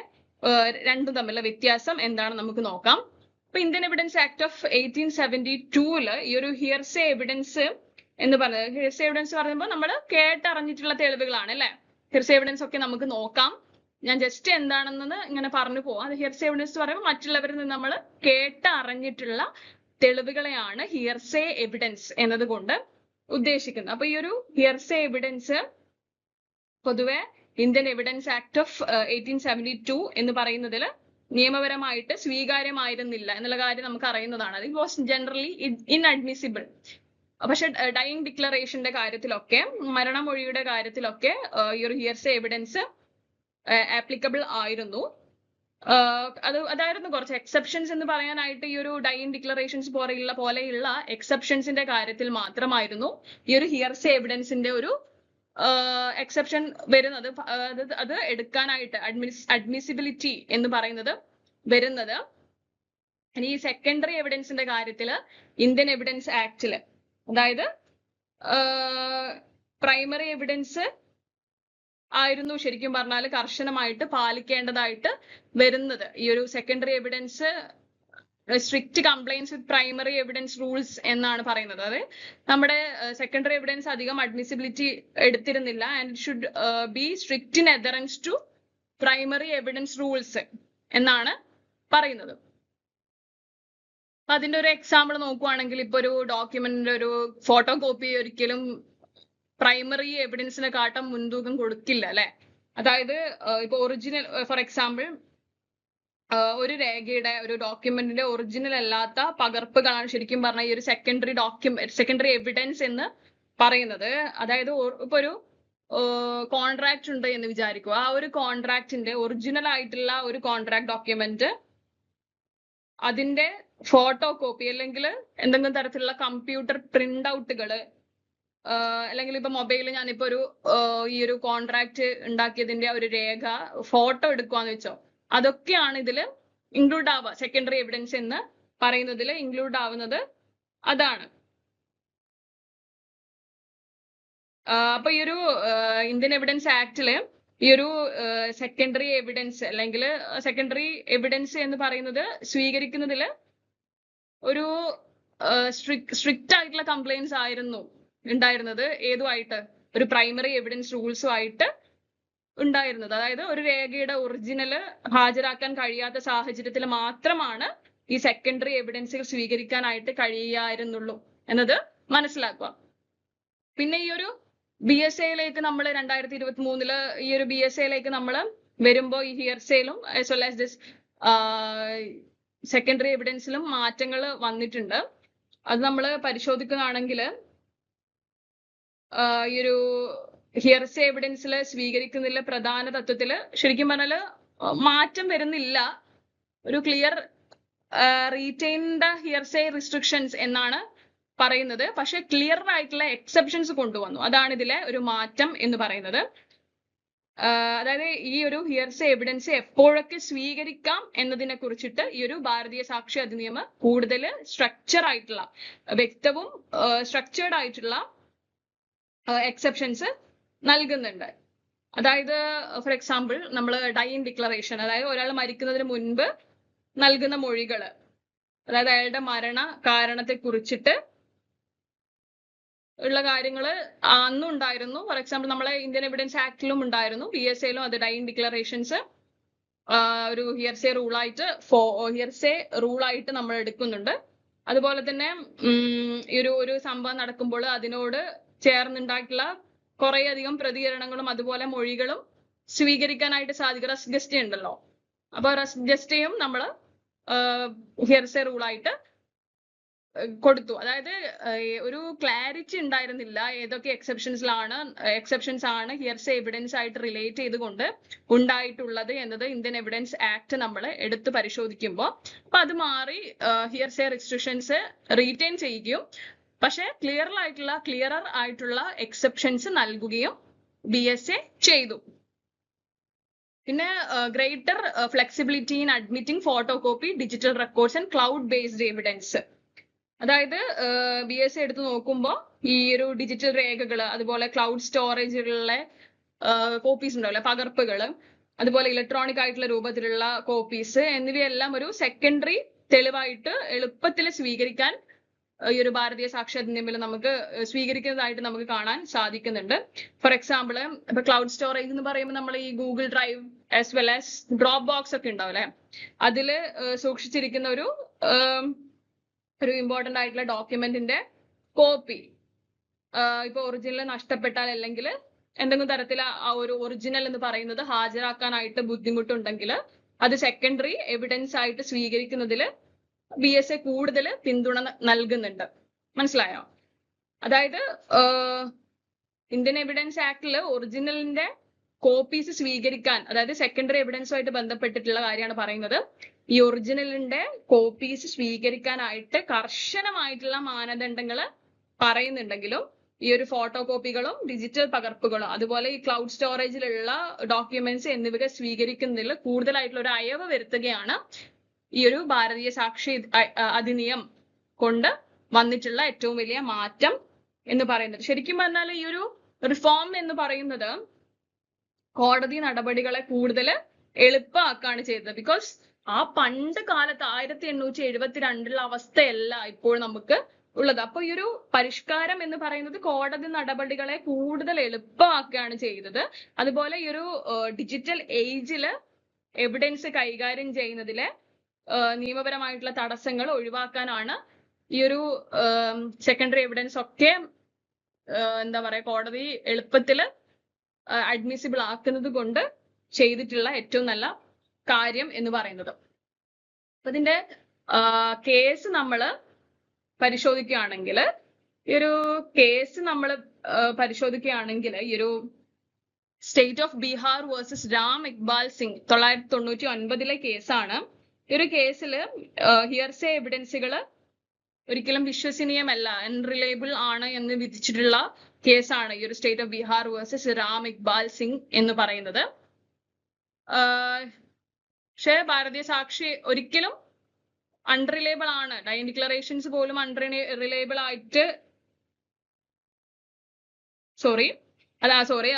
രണ്ടും തമ്മിലുള്ള വ്യത്യാസം എന്താണ് നമുക്ക് നോക്കാം. ഇപ്പൊ ഇന്ത്യൻ എവിഡൻസ് ആക്ട് ഓഫ് 1872 ഈ ഒരു ഹിയർസേ എവിഡൻസ് എന്ന് പറയുന്നത്, ഹിയർസേ എവിഡൻസ് പറയുമ്പോൾ നമ്മൾ കേട്ടറിഞ്ഞിട്ടുള്ള തെളിവുകളാണ് അല്ലെ. ഹിയർസേ എവിഡൻസ് ഒക്കെ നമുക്ക് നോക്കാം. ഞാൻ ജസ്റ്റ് എന്താണെന്ന് ഇങ്ങനെ പറഞ്ഞു പോവാം. അത് ഹിയർസേ എവിഡൻസ് പറയുമ്പോൾ മറ്റുള്ളവരിൽ നിന്ന് നമ്മൾ കേട്ടറിഞ്ഞിട്ടുള്ള തെളിവുകളെയാണ് ഹിയർസേ എവിഡൻസ് എന്നതുകൊണ്ട് ഉദ്ദേശിക്കുന്നത്. അപ്പൊ ഈ ഒരു ഹിയർസേ എവിഡൻസ് പൊതുവെ ഇന്ത്യൻ എവിഡൻസ് ആക്ട് ഓഫ് 1872 എന്ന് പറയുന്നതിൽ നിയമപരമായിട്ട് സ്വീകാര്യമായിരുന്നില്ല എന്നുള്ള കാര്യം നമുക്ക് അറിയുന്നതാണ്. It was generally inadmissible. പക്ഷെ ഡൈയിങ് ഡിക്ലറേഷന്റെ കാര്യത്തിലൊക്കെ, മരണമൊഴിയുടെ കാര്യത്തിലൊക്കെ ഈ ഒരു ഹിയർസേ എവിഡൻസ് ആപ്ലിക്കബിൾ ആയിരുന്നു. അതായിരുന്നു കുറച്ച് എക്സെപ്ഷൻസ് എന്ന് പറയാനായിട്ട് ഈ ഒരു ഡൈയിങ് ഡിക്ലറേഷൻസ് പോലെയുള്ള എക്സെപ്ഷൻസിന്റെ കാര്യത്തിൽ മാത്രമായിരുന്നു ഈ ഒരു ഹിയർസേ എവിഡൻസിന്റെ ഒരു എക്സെപ്ഷൻ വരുന്നത്. അത് എടുക്കാനായിട്ട് അഡ്മിസിബിലിറ്റി എന്ന് പറയുന്നത് വരുന്നത്. ഇനി ഈ സെക്കൻഡറി എവിഡൻസിന്റെ കാര്യത്തിൽ ഇന്ത്യൻ എവിഡൻസ് ആക്ടില്, അതായത് പ്രൈമറി എവിഡൻസ് ആയിരുന്നു ശരിക്കും പറഞ്ഞാൽ കർശനമായിട്ട് പാലിക്കേണ്ടതായിട്ട് വരുന്നത്. ഈ ഒരു secondary evidence strict compliance with primary evidence rules എന്നാണ് പറയുന്നത്. അതായത് നമ്മുടെ സെക്കൻഡറി എവിഡൻസ് അധികം അഡ്മിസിബിലിറ്റി എടുത്തിരുന്നില്ല and should be strict in adherence to primary evidence rules എന്നാണ് പറയുന്നത്. അതിന്റെ ഒരു എക്സാമ്പിൾ നോക്കുവാണെങ്കിൽ, ഇപ്പൊ ഒരു ഡോക്യുമെന്റിന്റെ ഒരു ഫോട്ടോ കോപ്പി ഒരിക്കലും പ്രൈമറി എവിഡൻസിനെ കാട്ടം മുൻതൂക്കം കൊടുക്കില്ല അല്ലെ. അതായത് ഇപ്പൊ ഒറിജിനൽ, ഫോർ എക്സാമ്പിൾ ഒരു രേഖയുടെ, ഒരു ഡോക്യുമെന്റിന്റെ ഒറിജിനൽ അല്ലാത്ത പകർപ്പുകളാണ് ശരിക്കും പറഞ്ഞാൽ ഈ ഒരു സെക്കൻഡറി എവിഡൻസ് എന്ന് പറയുന്നത്. അതായത് ഇപ്പൊ ഒരു കോൺട്രാക്ട് ഉണ്ട് എന്ന് വിചാരിക്കുക. ആ ഒരു കോൺട്രാക്റ്റിന്റെ ഒറിജിനൽ ആയിട്ടുള്ള ഒരു കോൺട്രാക്ട് ഡോക്യുമെന്റ്, അതിന്റെ ഫോട്ടോ കോപ്പി അല്ലെങ്കിൽ എന്തെങ്കിലും തരത്തിലുള്ള കമ്പ്യൂട്ടർ പ്രിന്റ് ഔട്ടുകള്, അല്ലെങ്കിൽ ഇപ്പൊ മൊബൈലിൽ ഞാനിപ്പോ ഈ ഒരു കോൺട്രാക്ട് ഉണ്ടാക്കിയതിന്റെ ഒരു രേഖ ഫോട്ടോ എടുക്കുവാന്ന് വെച്ചോ, അതൊക്കെയാണ് ഇതില് ഇൻക്ലൂഡ് ആവുക. സെക്കൻഡറി എവിഡൻസ് എന്ന് പറയുന്നതിൽ ഇൻക്ലൂഡ് ആവുന്നത് അതാണ്. അപ്പൊ ഈ ഒരു ഇന്ത്യൻ എവിഡൻസ് ആക്ടില് ഈ ഒരു സെക്കൻഡറി എവിഡൻസ് അല്ലെങ്കിൽ സെക്കൻഡറി എവിഡൻസ് എന്ന് പറയുന്നത് സ്വീകരിക്കുന്നതിൽ ഒരു സ്ട്രിക്റ്റ് ആയിട്ടുള്ള കംപ്ലൈൻസ് ആയിരുന്നു ഉണ്ടായിരുന്നത്. ഏതുമായിട്ട്? ഒരു പ്രൈമറി എവിഡൻസ് റൂൾസും ആയിട്ട് ഉണ്ടായിരുന്നത്. അതായത് ഒരു രേഖയുടെ ഒറിജിനൽ ഹാജരാക്കാൻ കഴിയാത്ത സാഹചര്യത്തിൽ മാത്രമാണ് ഈ സെക്കൻഡറി എവിഡൻസുകൾ സ്വീകരിക്കാനായിട്ട് കഴിയായിരുന്നുള്ളൂ എന്നത് മനസ്സിലാക്കുക. പിന്നെ ഈ ഒരു BSAയിലേക്ക് നമ്മൾ 2023 ഈ ഒരു BSAയിലേക്ക് നമ്മൾ വരുമ്പോൾ ഈ ഹിയർസേയിലും as well as this secondary എവിഡൻസിലും മാറ്റങ്ങൾ വന്നിട്ടുണ്ട്. അത് നമ്മൾ പരിശോധിക്കുകയാണെങ്കിൽ ഈ ഒരു ഹിയർസേ എവിഡൻസിൽ സ്വീകരിക്കുന്നതിലെ പ്രധാന തത്വത്തിൽ ശരിക്കും പറഞ്ഞാൽ മാറ്റം വരുന്നില്ല. ഒരു ക്ലിയർ റീറ്റെയിൻഡ് ഹിയർസേ റിസ്ട്രിക്ഷൻസ് എന്നാണ് പറയുന്നത്. പക്ഷെ ക്ലിയർ ആയിട്ടുള്ള എക്സെപ്ഷൻസ് കൊണ്ടുവന്നു. അതാണ് ഇതിലെ ഒരു മാറ്റം എന്ന് പറയുന്നത്. അതായത് ഈ ഒരു ഹിയർസേ എവിഡൻസ് എപ്പോഴൊക്കെ സ്വീകരിക്കാം എന്നതിനെ കുറിച്ചിട്ട് ഈ ഒരു ഭാരതീയ സാക്ഷി അധിനിയമം കൂടുതൽ സ്ട്രക്ചർ ആയിട്ടുള്ള, വ്യക്തവും സ്ട്രക്ചേർഡ് ആയിട്ടുള്ള എക്സെപ്ഷൻസ് നൽകുന്നുണ്ട്. അതായത് ഫോർ എക്സാമ്പിൾ നമ്മൾ ഡൈയിങ് ഡിക്ലറേഷൻ, അതായത് ഒരാൾ മരിക്കുന്നതിന് മുൻപ് നൽകുന്ന മൊഴികൾ, അതായത് അയാളുടെ മരണ കാരണത്തെ കുറിച്ചിട്ട് ഉള്ള കാര്യങ്ങൾ അന്നും ഉണ്ടായിരുന്നു. ഫോർ എക്സാമ്പിൾ നമ്മളെ ഇന്ത്യൻ എവിഡൻസ് ആക്ടിലും ഉണ്ടായിരുന്നു, PSAയിലും അത് ഡൈയിങ് ഡിക്ലറേഷൻസ് ഒരു ഹിയർസേ റൂളായിട്ട് നമ്മൾ എടുക്കുന്നുണ്ട്. അതുപോലെ തന്നെ ഈ ഒരു സംഭവം നടക്കുമ്പോൾ അതിനോട് ചേർന്നുണ്ടായിട്ടുള്ള കുറെ അധികം പ്രതികരണങ്ങളും അതുപോലെ മൊഴികളും സ്വീകരിക്കാനായിട്ട് സാധിക്കും. റെസ്ഗസ്റ്റേ ഉണ്ടല്ലോ, അപ്പൊ റെസ്ഗസ്റ്റേയും നമ്മൾ ഹിയർസേ റൂളായിട്ട് കൊടുത്തു. അതായത് ഒരു ക്ലാരിറ്റി ഉണ്ടായിരുന്നില്ല ഏതൊക്കെ എക്സെപ്ഷൻസ് ആണ് ഹിയർസേ എവിഡൻസ് ആയിട്ട് റിലേറ്റ് ചെയ്തുകൊണ്ട് ഉണ്ടായിട്ടുള്ളത് എന്നത് ഇന്ത്യൻ എവിഡൻസ് ആക്ട് നമ്മൾ എടുത്ത് പരിശോധിക്കുമ്പോൾ അപ്പൊ അത് മാറി ഹിയർസേ റെസ്ട്രിക്ഷൻസ് റീറ്റെയിൻ ചെയ്യുകയും പക്ഷെ ക്ലിയറർ ആയിട്ടുള്ള എക്സെപ്ഷൻസ് നൽകുകയും BSA ചെയ്തു. പിന്നെ greater flexibility in admitting photo copy, digital records and cloud based evidence. അതായത് BSA എടുത്ത് നോക്കുമ്പോൾ ഈ ഒരു ഡിജിറ്റൽ രേഖകൾ, അതുപോലെ ക്ലൗഡ് സ്റ്റോറേജിലുള്ള കോപ്പീസ് ഉണ്ടാവില്ല, പകർപ്പുകൾ, അതുപോലെ ഇലക്ട്രോണിക് ആയിട്ടുള്ള രൂപത്തിലുള്ള കോപ്പീസ് എന്നിവയെല്ലാം ഒരു സെക്കൻഡറി തെളിവായിട്ട് എളുപ്പത്തിൽ സ്വീകരിക്കാൻ ഈ ഒരു ഭാരതീയ സാക്ഷി അധിനിയമത്തിൽ നമുക്ക് സ്വീകരിക്കുന്നതായിട്ട് നമുക്ക് കാണാൻ സാധിക്കുന്നുണ്ട്. ഫോർ എക്സാമ്പിൾ ഇപ്പൊ ക്ലൗഡ് സ്റ്റോറേജ് എന്ന് പറയുമ്പോൾ നമ്മൾ ഈ Google drive as well as drop box ഒക്കെ ഉണ്ടാവും അല്ലെ, അതില് സൂക്ഷിച്ചിരിക്കുന്ന ഒരു ഇമ്പോർട്ടന്റ് ആയിട്ടുള്ള ഡോക്യുമെന്റിന്റെ കോപ്പി ഇപ്പൊ ഒറിജിനൽ നഷ്ടപ്പെട്ടാൽ അല്ലെങ്കിൽ എന്തെങ്കിലും തരത്തിൽ ആ ഒരു ഒറിജിനൽ എന്ന് പറയുന്നത് ഹാജരാക്കാനായിട്ട് ബുദ്ധിമുട്ടുണ്ടെങ്കിൽ അത് സെക്കൻഡറി എവിഡൻസ് ആയിട്ട് സ്വീകരിക്കുന്നതിൽ BSA കൂടുതൽ പിന്തുണ നൽകുന്നുണ്ട്. മനസ്സിലായോ? അതായത് ഇന്ത്യൻ എവിഡൻസ് ആക്ടിൽ ഒറിജിനലിന്റെ കോപ്പീസ് സ്വീകരിക്കാൻ, അതായത് സെക്കൻഡറി എവിഡൻസുമായിട്ട് ബന്ധപ്പെട്ടിട്ടുള്ള കാര്യമാണ് പറയുന്നത്. ഈ ഒറിജിനലിന്റെ കോപ്പീസ് സ്വീകരിക്കാനായിട്ട് കർശനമായിട്ടുള്ള മാനദണ്ഡങ്ങൾ പറയുന്നുണ്ടെങ്കിലും ഈ ഒരു ഫോട്ടോ കോപ്പികളും ഡിജിറ്റൽ പകർപ്പുകളും അതുപോലെ ഈ ക്ലൗഡ് സ്റ്റോറേജിലുള്ള ഡോക്യുമെന്റ്സ് എന്നിവ സ്വീകരിക്കുന്നതിൽ കൂടുതലായിട്ടുള്ള ഒരു അയവ് വരുത്തുകയാണ് ഈ ഒരു ഭാരതീയ സാക്ഷി അധിനിയമം കൊണ്ട് വന്നിട്ടുള്ള ഏറ്റവും വലിയ മാറ്റം എന്ന് പറയുന്നത്. ശരിക്കും പറഞ്ഞാൽ ഈ ഒരു റിഫോം എന്ന് പറയുന്നത് കോടതി നടപടികളെ കൂടുതൽ എളുപ്പമാക്കാണ് ചെയ്തത്. ബിക്കോസ് ആ പണ്ട് കാലത്ത് 1872 അവസ്ഥയല്ല ഇപ്പോൾ നമുക്ക് ഉള്ളത്. അപ്പൊ ഈ ഒരു പരിഷ്കാരം എന്ന് പറയുന്നത് കോടതി നടപടികളെ കൂടുതൽ എളുപ്പമാക്കുകയാണ് ചെയ്തത്. അതുപോലെ ഈ ഒരു ഡിജിറ്റൽ ഏജില് എവിഡൻസ് കൈകാര്യം ചെയ്യുന്നതിലെ നിയമപരമായിട്ടുള്ള തടസ്സങ്ങൾ ഒഴിവാക്കാനാണ് ഈ ഒരു സെക്കൻഡറി എവിഡൻസ് ഒക്കെ എന്താ പറയാ കോടതി എളുപ്പത്തിൽ അഡ്മിസിബിൾ ആക്കുന്നത് കൊണ്ട് ചെയ്തിട്ടുള്ള ഏറ്റവും നല്ല കാര്യം എന്ന് പറയുന്നത്. അപ്പൊ ഇതിന്റെ കേസ് നമ്മൾ പരിശോധിക്കുകയാണെങ്കിൽ ഈ ഒരു ഈ ഒരു state of Bihar versus Ram Iqbal Singh 1999 കേസാണ്. ഈ ഒരു കേസിൽ ഹിയർസേ എവിഡൻസുകൾ ഒരിക്കലും വിശ്വസനീയമല്ല, അൺറിലയബിൾ ആണ് എന്ന് വിധിച്ചിട്ടുള്ള കേസാണ് ഈ ഒരു state of Bihar versus Ram Iqbal Singh എന്ന് പറയുന്നത്. പക്ഷേ ഭാരതീയ സാക്ഷി ഒരിക്കലും അൺറിലയബിൾ ആണ്, ഡൈയിങ് ഡിക്ലറേഷൻസ് പോലും അൺറിലയബിൾ ആയിട്ട്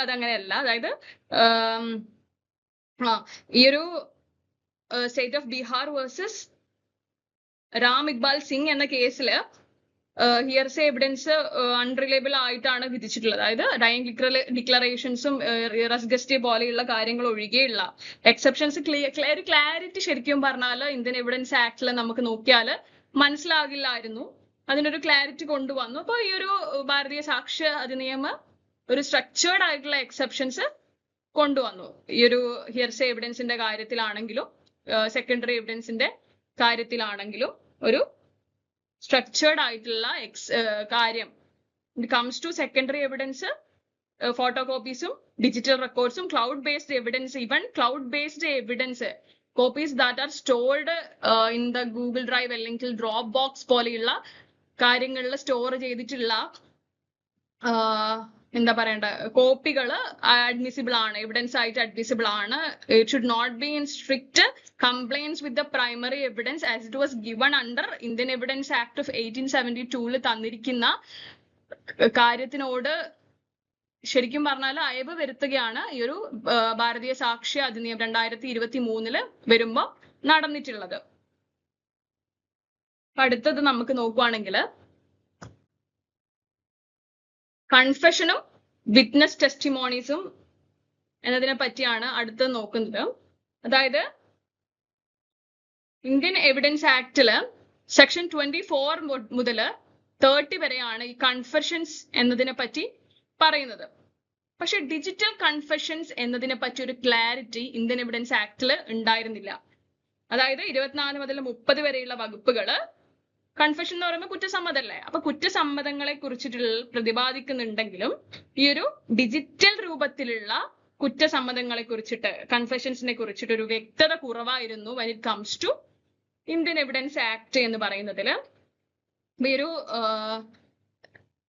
അതങ്ങനെയല്ല. അതായത് ഈ ഒരു state of Bihar versus Ram Iqbal Singh എന്ന കേസില് ഹിയർസേ എവിഡൻസ് അൺറിലയബിൾ ആയിട്ടാണ് വിധിച്ചിട്ടുള്ളത്. അതായത് ഡൈയിങ് ഡിക്ലറേഷൻസും റെസ്ഗസ്റ്റേ പോലെയുള്ള കാര്യങ്ങൾ ഒഴികെയുള്ള എക്സെപ്ഷൻസ് ക്ലാരിറ്റി ശരിക്കും പറഞ്ഞാൽ ഇന്ത്യൻ എവിഡൻസ് ആക്ടിൽ നമുക്ക് നോക്കിയാൽ മനസ്സിലാകില്ലായിരുന്നു. അതിനൊരു ക്ലാരിറ്റി കൊണ്ടുവന്നു. അപ്പൊ ഈ ഒരു ഭാരതീയ സാക്ഷ്യ അധിനിയമം ഒരു സ്ട്രക്ചേർഡ് ആയിട്ടുള്ള എക്സെപ്ഷൻസ് കൊണ്ടുവന്നു. ഈ ഒരു ഹിയർസേ എവിഡൻസിന്റെ കാര്യത്തിലാണെങ്കിലും സെക്കൻഡറി എവിഡൻസിന്റെ കാര്യത്തിലാണെങ്കിലും ഒരു സ്ട്രക്ചേർഡ് ആയിട്ടുള്ള കാര്യം. It comes to secondary evidence, ഫോട്ടോകോപ്പീസും ഡിജിറ്റൽ റെക്കോർഡ്സും cloud based evidence, even cloud based evidence copies that are stored in the Google drive അല്ലെങ്കിൽ ഡ്രോപ്പ് ബോക്സ് പോലെയുള്ള കാര്യങ്ങളിൽ സ്റ്റോർ ചെയ്തിട്ടുള്ള എന്താ പറയണ്ട കോപ്പികൾ അഡ്മിസിബിൾ ആണ്, എവിഡൻസ് ആയിട്ട് അഡ്മിസിബിൾ ആണ്. It should not be in strict compliance with the primary evidence as it was given under Indian evidence Act of 1872 തന്നിരിക്കുന്ന കാര്യത്തിനോട് ശരിക്കും പറഞ്ഞാൽ അയവ് വരുത്തുകയാണ് ഈ ഒരു ഭാരതീയ സാക്ഷ്യ അധിനിയമം 2023 വരുമ്പോ നടന്നിട്ടുള്ളത്. അടുത്തത് നമുക്ക് നോക്കുവാണെങ്കിൽ കൺഫെഷനും വിറ്റ്നസ് ടെസ്റ്റിമോണീസും എന്നതിനെ പറ്റിയാണ് അടുത്തത് നോക്കുന്നത്. അതായത് ഇന്ത്യൻ എവിഡൻസ് ആക്ടില് സെക്ഷൻ 24 മുതൽ 30 വരെയാണ് ഈ കൺഫെഷൻസ് എന്നതിനെ പറ്റി പറയുന്നത്. പക്ഷെ ഡിജിറ്റൽ കൺഫെഷൻസ് എന്നതിനെ പറ്റി ഒരു ക്ലാരിറ്റി ഇന്ത്യൻ എവിഡൻസ് ആക്ടില് ഉണ്ടായിരുന്നില്ല. അതായത് 24 മുതൽ 30 വരെയുള്ള വകുപ്പുകള് കൺഫെഷൻ എന്ന് പറയുമ്പോൾ കുറ്റസമ്മതല്ലേ, അപ്പൊ കുറ്റസമ്മതങ്ങളെ കുറിച്ചിട്ടുള്ള പ്രതിപാദിക്കുന്നുണ്ടെങ്കിലും ഈ ഒരു ഡിജിറ്റൽ രൂപത്തിലുള്ള കുറ്റസമ്മതങ്ങളെ കുറിച്ചിട്ട് കൺഫെഷൻസിനെ കുറിച്ചിട്ട് ഒരു വ്യക്തത കുറവായിരുന്നു when it comes to Indian evidence act എന്ന് പറയുന്നതില്. ഈ ഒരു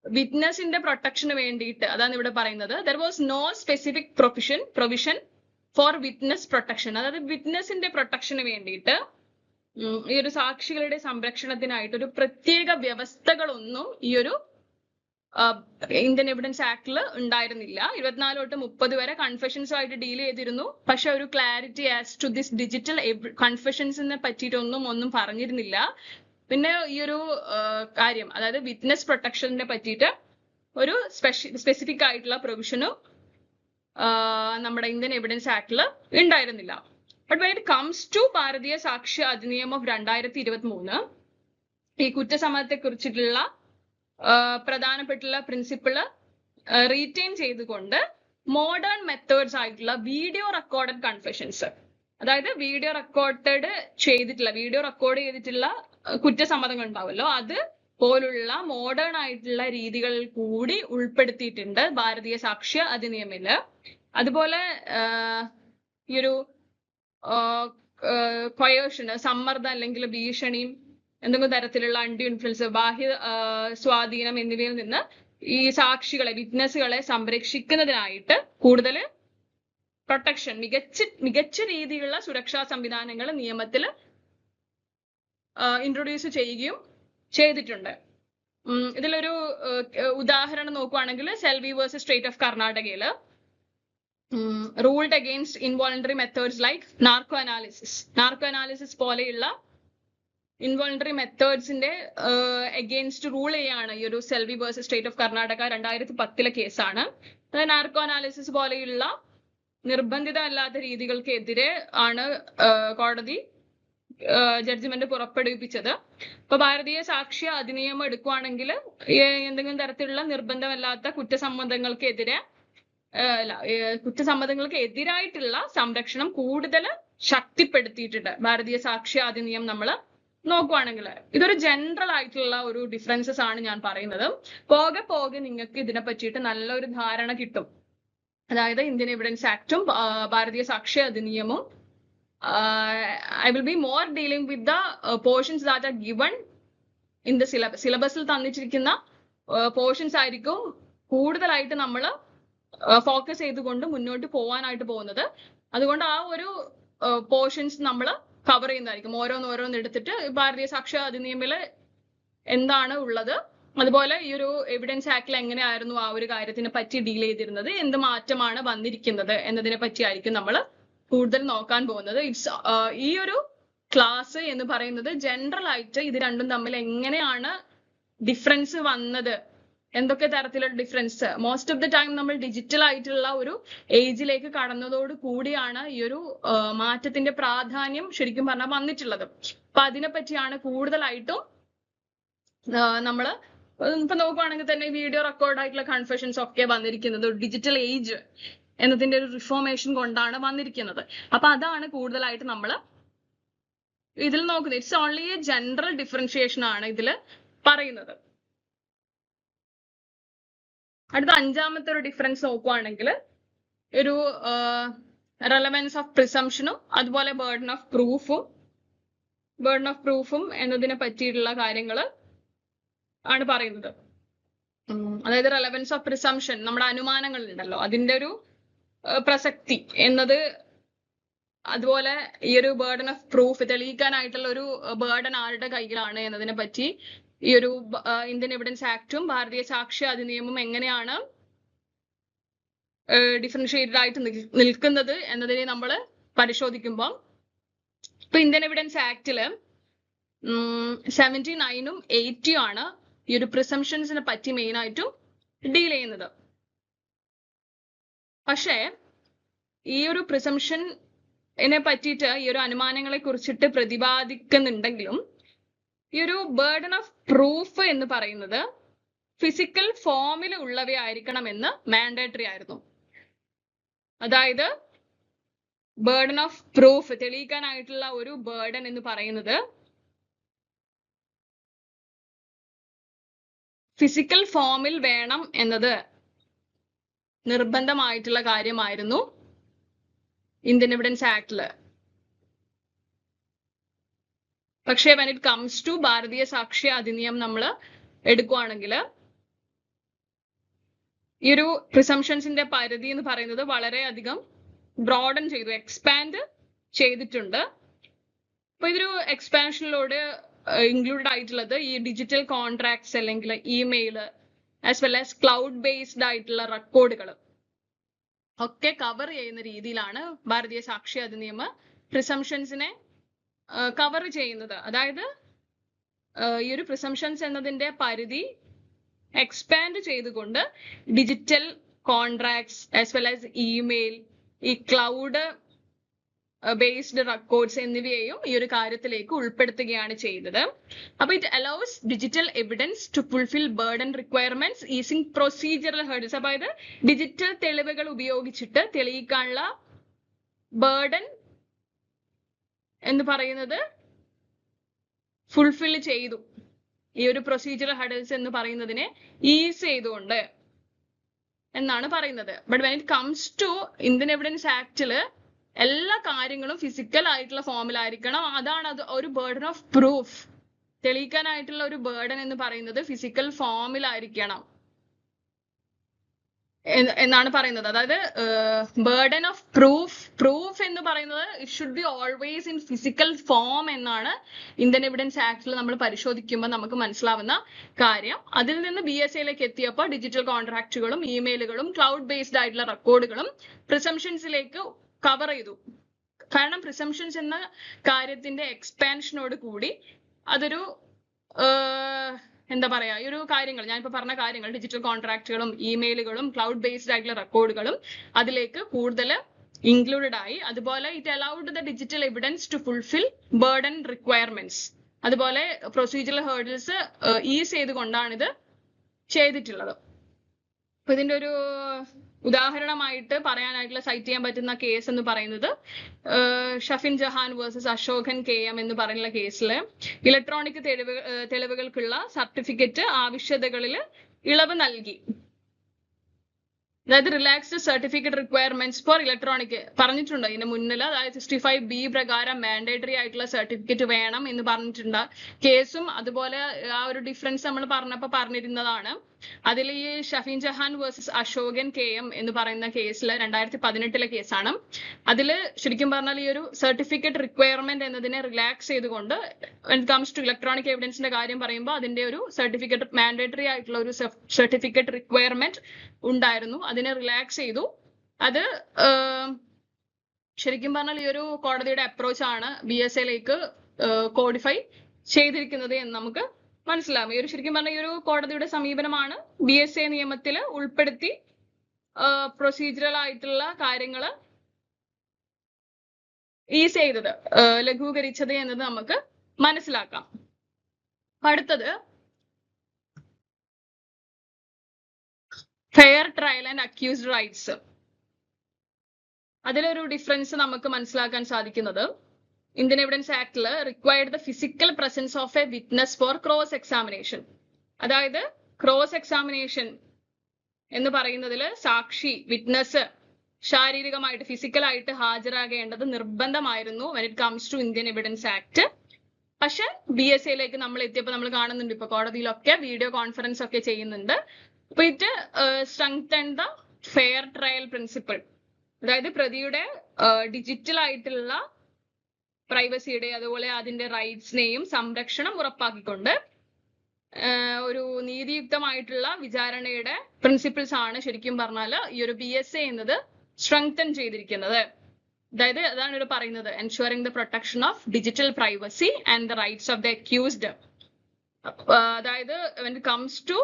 വിറ്റ്നസിന്റെ പ്രൊട്ടക്ഷന് വേണ്ടിയിട്ട് അതാണ് ഇവിടെ പറയുന്നത്. There was no specific provision for witness protection. അതായത് വിറ്റ്നസിന്റെ പ്രൊട്ടക്ഷന് വേണ്ടിയിട്ട് ഈ ഒരു സാക്ഷികളുടെ സംരക്ഷണത്തിനായിട്ട് ഒരു പ്രത്യേക വ്യവസ്ഥകളൊന്നും ഈ ഒരു ഇന്ത്യൻ എവിഡൻസ് ആക്ടിൽ ഉണ്ടായിരുന്നില്ല. 24 തൊട്ട് 30 വരെ കൺഫെഷൻസുമായിട്ട് ഡീൽ ചെയ്തിരുന്നു. പക്ഷെ ഒരു clarity as to this digital കൺഫെഷൻസിനെ ഒന്നും പറഞ്ഞിരുന്നില്ല. പിന്നെ ഈ ഒരു കാര്യം അതായത് വിറ്റ്നസ് പ്രൊട്ടക്ഷനെ പറ്റിയിട്ട് ഒരു സ്പെസിഫിക് ആയിട്ടുള്ള പ്രൊവിഷനും നമ്മുടെ ഇന്ത്യൻ എവിഡൻസ് ആക്ടിൽ ഉണ്ടായിരുന്നില്ല. But when it comes to Bharatiya Sakshya Adhiniyam of 2023 ഈ കുറ്റസമ്മതത്തെ കുറിച്ചിട്ടുള്ള പ്രധാനപ്പെട്ടുള്ള പ്രിൻസിപ്പിള് റീറ്റെയിൻ ചെയ്തുകൊണ്ട് മോഡേൺ മെത്തേഡ്സ് ആയിട്ടുള്ള വീഡിയോ റെക്കോർഡഡ് കൺഫെഷൻസ്, അതായത് വീഡിയോ റെക്കോർഡ് ചെയ്തിട്ടുള്ള കുറ്റസമ്മതങ്ങൾ ഉണ്ടാവുമല്ലോ, അത് പോലുള്ള മോഡേൺ ആയിട്ടുള്ള രീതികൾ കൂടി ഉൾപ്പെടുത്തിയിട്ടുണ്ട് ഭാരതീയ സാക്ഷ്യ അധിനിയമില്. അതുപോലെ ഈ ഒരു കൊയേർഷന്, സമ്മർദ്ദം അല്ലെങ്കിൽ ഭീഷണിയും എന്തെങ്കിലും തരത്തിലുള്ള അൺഡ്യൂ ഇൻഫ്ലുവൻസ്, ബാഹ്യ സ്വാധീനം എന്നിവയിൽ നിന്ന് ഈ സാക്ഷികളെ, വിറ്റ്നസുകളെ സംരക്ഷിക്കുന്നതിനായിട്ട് കൂടുതൽ പ്രൊട്ടക്ഷൻ, മികച്ച രീതിയിലുള്ള സുരക്ഷാ സംവിധാനങ്ങൾ നിയമത്തിൽ ഇൻട്രൊഡ്യൂസ് ചെയ്യുകയും ചെയ്തിട്ടുണ്ട്. ഇതിലൊരു ഉദാഹരണം നോക്കുവാണെങ്കിൽ സെൽവി വേഴ്സസ് സ്റ്റേറ്റ് ഓഫ് കർണാടകയില് ruled against involuntary methods like narco analysis പോലെയുള്ള ഇൻവോളണ്ടറി മെത്തേഡ്സിന്റെ അഗെയിൻസ്റ്റ് റൂൾ ചെയ്യാണ് ഈ ഒരു Selvi versus state of Karnataka 2010 കേസാണ്. നാർക്കോ അനാലിസിസ് പോലെയുള്ള നിർബന്ധിതമല്ലാത്ത രീതികൾക്കെതിരെ ആണ് കോടതി ജഡ്ജ്മെന്റ് പുറപ്പെടുവിപ്പിച്ചത്. ഇപ്പൊ ഭാരതീയ സാക്ഷ്യ അധിനിയമം എടുക്കുവാണെങ്കിൽ എന്തെങ്കിലും തരത്തിലുള്ള നിർബന്ധമല്ലാത്ത കുറ്റസമ്മതങ്ങൾക്ക് എതിരായിട്ടുള്ള സംരക്ഷണം കൂടുതൽ ശക്തിപ്പെടുത്തിയിട്ടുണ്ട് ഭാരതീയ സാക്ഷ്യ അധിനിയമം നമ്മൾ നോക്കുവാണെങ്കിൽ. ഇതൊരു ജനറൽ ആയിട്ടുള്ള ഒരു ഡിഫറൻസസ് ആണ് ഞാൻ പറയുന്നത്. പോകെ പോകെ നിങ്ങൾക്ക് ഇതിനെ പറ്റിയിട്ട് നല്ലൊരു ധാരണ കിട്ടും. അതായത് Indian evidence ആക്ടും Bharatiya സാക്ഷ്യ അധിനിയമവും I will be more dealing with the portions that are given in the syllabus. സിലബസിൽ തന്നിട്ടിരിക്കുന്ന പോർഷൻസ് ആയിരിക്കും കൂടുതലായിട്ട് നമ്മൾ ഫോക്കസ് ചെയ്തുകൊണ്ട് മുന്നോട്ട് പോകാനായിട്ട് പോകുന്നത്. അതുകൊണ്ട് ആ ഒരു പോർഷൻസ് നമ്മൾ കവർ ചെയ്യുന്നതായിരിക്കും. ഓരോന്ന് എടുത്തിട്ട് ഭാരതീയ സാക്ഷ്യ അധിനിയമത്തില് എന്താണ് ഉള്ളത്, അതുപോലെ ഈ ഒരു എവിഡൻസ് ആക്ടിൽ എങ്ങനെയായിരുന്നു ആ ഒരു കാര്യത്തിനെ പറ്റി ഡീൽ ചെയ്തിരുന്നത്, എന്ത് മാറ്റമാണ് വന്നിരിക്കുന്നത് എന്നതിനെ പറ്റിയായിരിക്കും നമ്മൾ കൂടുതൽ നോക്കാൻ പോകുന്നത്. ഈ ഒരു ക്ലാസ് എന്ന് പറയുന്നത് ജനറൽ ആയിട്ട് ഇത് രണ്ടും തമ്മിൽ എങ്ങനെയാണ് ഡിഫറൻസ് വന്നത്, എന്തൊക്കെ തരത്തിലുള്ള difference, most of the time നമ്മൾ ഡിജിറ്റൽ ആയിട്ടുള്ള ഒരു ഏജിലേക്ക് കടന്നതോട് കൂടിയാണ് ഈ ഒരു മാറ്റത്തിന്റെ പ്രാധാന്യം ശരിക്കും പറഞ്ഞാൽ വന്നിട്ടുള്ളത്. അപ്പൊ അതിനെ പറ്റിയാണ് കൂടുതലായിട്ടും നമ്മൾ ഇപ്പൊ നോക്കുവാണെങ്കിൽ തന്നെ വീഡിയോ റെക്കോർഡ് ആയിട്ടുള്ള കൺഫെഷൻസ് ഒക്കെ വന്നിരിക്കുന്നത് ഡിജിറ്റൽ ഏജ് എന്നതിന്റെ ഒരു റിഫോർമേഷൻ കൊണ്ടാണ് വന്നിരിക്കുന്നത്. അപ്പൊ അതാണ് കൂടുതലായിട്ട് നമ്മൾ ഇതിൽ നോക്കുന്നത്. It's only A general differentiation ആണ് ഇതിൽ പറയുന്നത്. അടുത്ത അഞ്ചാമത്തെ ഒരു ഡിഫറൻസ് നോക്കുവാണെങ്കിൽ ഒരു റെലവൻസ് ഓഫ് പ്രിസംഷനും അതുപോലെ ബേർഡൻ ഓഫ് പ്രൂഫും എന്നതിനെ പറ്റിയിട്ടുള്ള കാര്യങ്ങൾ ആണ് പറയുന്നത്. അതായത് റെലവൻസ് ഓഫ് പ്രിസംഷൻ, നമ്മുടെ അനുമാനങ്ങൾ ഉണ്ടല്ലോ അതിന്റെ ഒരു പ്രസക്തി എന്നത്, അതുപോലെ ഈ ഒരു ബേർഡൻ ഓഫ് പ്രൂഫ് തെളിയിക്കാനായിട്ടുള്ള ഒരു ബേർഡൻ ആരുടെ കയ്യിലാണ് എന്നതിനെ പറ്റി ഈ ഒരു ഇന്ത്യൻ എവിഡൻസ് ആക്ടും ഭാരതീയ സാക്ഷ്യ അധിനിയമവും എങ്ങനെയാണ് ഡിഫറൻഷിയേറ്റഡ് ആയിട്ട് നിൽക്കുന്നത് എന്നതിനെ നമ്മൾ പരിശോധിക്കുമ്പോൾ, ഇപ്പൊ ഇന്ത്യൻ എവിഡൻസ് ആക്ടില് 79-ഉം 80-ഉം ആണ് ഈ ഒരു പ്രിസംഷൻസിനെ പറ്റി മെയിൻ ആയിട്ടും ഡീൽ ചെയ്യുന്നത്. പക്ഷേ ഈ ഒരു പ്രിസംഷനെ പറ്റിയിട്ട് ഈ ഒരു അനുമാനങ്ങളെ കുറിച്ചിട്ട് പ്രതിപാദിക്കുന്നുണ്ടെങ്കിലും ഈ ഒരു ബേർഡൻ ഓഫ് പ്രൂഫ് എന്ന് പറയുന്നത് ഫിസിക്കൽ ഫോമിൽ ഉള്ളവയായിരിക്കണമെന്ന് മാൻഡേറ്ററി ആയിരുന്നു. അതായത് ബേർഡൻ ഓഫ് പ്രൂഫ് തെളിയിക്കാനായിട്ടുള്ള ഒരു ബേർഡൻ എന്ന് പറയുന്നത് ഫിസിക്കൽ ഫോമിൽ വേണം എന്നത് നിർബന്ധമായിട്ടുള്ള കാര്യമായിരുന്നു ഇന്ത്യൻ എവിഡൻസ് ആക്ടില്. പക്ഷേ when it comes to Bharatiya Sakshya അധിനിയമം നമ്മൾ എടുക്കുവാണെങ്കിൽ ഈ ഒരു പ്രിസംഷൻസിന്റെ പരിധി എന്ന് പറയുന്നത് വളരെയധികം ബ്രോഡൻ ചെയ്തു, എക്സ്പാൻഡ് ചെയ്തിട്ടുണ്ട്. അപ്പൊ ഇതൊരു എക്സ്പാൻഷനിലൂടെ ഇൻക്ലൂഡഡ് ആയിട്ടുള്ളത് ഈ ഡിജിറ്റൽ കോൺട്രാക്ട്സ് അല്ലെങ്കിൽ email as well as cloud based ആയിട്ടുള്ള റെക്കോർഡുകൾ ഒക്കെ കവർ ചെയ്യുന്ന രീതിയിലാണ് ഭാരതീയ സാക്ഷ്യ അധിനിയമം പ്രിസംഷൻസിനെ കവർ ചെയ്യുന്നത്. അതായത് ഈ ഒരു പ്രിസംഷൻസ് എന്നതിന്റെ പരിധി എക്സ്പാൻഡ് ചെയ്തുകൊണ്ട് digital contracts as well as email, ഈ ക്ലൗഡ് ബേസ്ഡ് റെക്കോർഡ്സ് എന്നിവയെയും ഈ ഒരു കാര്യത്തിലേക്ക് ഉൾപ്പെടുത്തുകയാണ് ചെയ്തത്. അപ്പൊ it allows digital evidence to fulfil burden requirements easing procedural hurdles. അതായത് ഡിജിറ്റൽ തെളിവുകൾ ഉപയോഗിച്ചിട്ട് തെളിയിക്കാനുള്ള ബേർഡൻ എന്ന് പറയുന്നത് ഫുൾഫിൽ ചെയ്തു. ഈ ഒരു പ്രൊസീജിയറൽ ഹേർഡ്സ് എന്ന് പറയുന്നതിനെ ഈസ് ചെയ്തുകൊണ്ട് എന്നാണ് പറയുന്നത്. But when it comes to Indian evidence ആക്ടില് എല്ലാ കാര്യങ്ങളും ഫിസിക്കൽ ആയിട്ടുള്ള ഫോമിലായിരിക്കണം. അതാണ് അത് ഒരു ബേർഡൻ ഓഫ് പ്രൂഫ് തെളിയിക്കാനായിട്ടുള്ള ഒരു ബേർഡൻ എന്ന് പറയുന്നത് ഫിസിക്കൽ ഫോമിലായിരിക്കണം എന്നാണ് പറയുന്നത്. അതായത് ബേർഡൻ ഓഫ് പ്രൂഫ് എന്ന് പറയുന്നത് it should be always in physical form എന്നാണ് ഇന്ത്യൻ എവിഡൻസ് ആക്ടിൽ നമ്മൾ പരിശോധിക്കുമ്പോൾ നമുക്ക് മനസ്സിലാവുന്ന കാര്യം. അതിൽ നിന്ന് BSAയിലേക്ക് എത്തിയപ്പോൾ ഡിജിറ്റൽ കോൺട്രാക്റ്റുകളും ഇമെയിലുകളും ക്ലൗഡ് ബേസ്ഡ് ആയിട്ടുള്ള റെക്കോർഡുകളും പ്രിസംഷൻസിലേക്ക് കവർ ചെയ്തു. കാരണം പ്രിസംഷൻസ് എന്ന കാര്യത്തിന്റെ എക്സ്പാൻഷനോട് കൂടി അതൊരു എന്താ പറയാ, ഈ ഒരു കാര്യങ്ങൾ ഞാനിപ്പോ പറഞ്ഞ കാര്യങ്ങൾ ഡിജിറ്റൽ കോൺട്രാക്റ്റുകളും ഇമെയിലുകളും ക്ലൗഡ് ബേസ്ഡ് ആയിട്ടുള്ള റെക്കോർഡുകളും അതിലേക്ക് കൂടുതൽ ഇൻക്ലൂഡഡ് ആയി. അതുപോലെ it allowed the digital evidence to fulfil burden requirements. അതുപോലെ പ്രൊസീജിയറൽ ഹേർഡിൽസ് ഈസ് ചെയ്തുകൊണ്ടാണ് ഇത് ചെയ്തിട്ടുള്ളത്. അപ്പൊ ഇതിന്റെ ഒരു ഉദാഹരണമായിട്ട് പറയാനായിട്ടുള്ള സൈറ്റ് ചെയ്യാൻ പറ്റുന്ന കേസ് എന്ന് പറയുന്നത് ഷഫിൻ ജഹാൻ വേഴ്സസ് അശോകൻ KM എന്ന് പറയുന്ന കേസിൽ ഇലക്ട്രോണിക് തെളിവുകൾക്കുള്ള സർട്ടിഫിക്കറ്റ് ആവശ്യകതകളിൽ ഇളവ് നൽകി. അതായത് relaxed certificate requirements four electronic പറഞ്ഞിട്ടുണ്ട് ഇതിന്റെ മുന്നിൽ. അതായത് 65B പ്രകാരം മാൻഡേറ്ററി ആയിട്ടുള്ള സർട്ടിഫിക്കറ്റ് വേണം എന്ന് പറഞ്ഞിട്ടുണ്ട് കേസും. അതുപോലെ ആ ഒരു ഡിഫറൻസ് നമ്മൾ പറഞ്ഞിരുന്നതാണ്. അതിൽ ഈ ഷഫീൻ ജഹാൻ വേഴ്സസ് അശോകൻ KM എന്ന് പറയുന്ന കേസിൽ 2018 കേസാണ്. അതിൽ ശരിക്കും പറഞ്ഞാൽ ഈ ഒരു സർട്ടിഫിക്കറ്റ് റിക്വയർമെന്റ് എന്നതിനെ റിലാക്സ് ചെയ്തുകൊണ്ട് when it comes to electronic എവിഡൻസിന്റെ കാര്യം പറയുമ്പോൾ അതിന്റെ ഒരു സർട്ടിഫിക്കറ്റ് മാൻഡേറ്ററി ആയിട്ടുള്ള ഒരു സർട്ടിഫിക്കറ്റ് റിക്വയർമെന്റ് ഉണ്ടായിരുന്നു, അതിനെ റിലാക്സ് ചെയ്തു. അത് ശരിക്കും പറഞ്ഞാൽ ഈ ഒരു കോടതിയുടെ അപ്രോച്ച് ആണ് BSAയിലേക്ക് കോഡിഫൈ ചെയ്തിരിക്കുന്നത് എന്ന് നമുക്ക് മനസ്സിലാവും. ഈ ഒരു ശരിക്കും പറഞ്ഞ ഈ ഒരു കോടതിയുടെ സമീപനമാണ് BSA നിയമത്തിൽ ഉൾപ്പെടുത്തി പ്രൊസീജിയറൽ ആയിട്ടുള്ള കാര്യങ്ങൾ ഈസ് ചെയ്തത്, ലഘൂകരിച്ചത് എന്നത് നമുക്ക് മനസ്സിലാക്കാം. അടുത്തത് fair trial and accused rights. അതിലൊരു ഡിഫറൻസ് നമുക്ക് മനസ്സിലാക്കാൻ സാധിക്കുന്നത് ഇന്ത്യൻ എവിഡൻസ് ആക്ടില് required the physical presence of a witness for cross examination. അതായത് ക്രോസ് എക്സാമിനേഷൻ എന്ന് പറയുന്നതിൽ സാക്ഷി വിറ്റ്നസ് ശാരീരികമായിട്ട് ഫിസിക്കലായിട്ട് ഹാജരാകേണ്ടത് നിർബന്ധമായിരുന്നു when it comes to Indian evidence act. പക്ഷെ BSA നമ്മൾ എത്തിയപ്പോൾ നമ്മൾ കാണുന്നുണ്ട് ഇപ്പൊ കോടതിയിലൊക്കെ വീഡിയോ കോൺഫറൻസ് ഒക്കെ ചെയ്യുന്നുണ്ട്. അപ്പൊ it strengthen the fair trial principle. അതായത് പ്രതിയുടെ ഡിജിറ്റൽ ആയിട്ടുള്ള പ്രൈവസിയുടെ അതുപോലെ അതിന്റെ റൈറ്റ്സിനെയും സംരക്ഷണം ഉറപ്പാക്കിക്കൊണ്ട് ഒരു നീതിയുക്തമായിട്ടുള്ള വിചാരണയുടെ പ്രിൻസിപ്പിൾസ് ആണ് ശരിക്കും പറഞ്ഞാൽ ഈ ഒരു BSA എന്നത് സ്ട്രെങ്തൻ ചെയ്തിരിക്കുന്നത്. അതായത് അതാണ് ഇവിടെ പറയുന്നത്, ensuring the protection of digital privacy and the rights of the accused. അതായത് when it comes to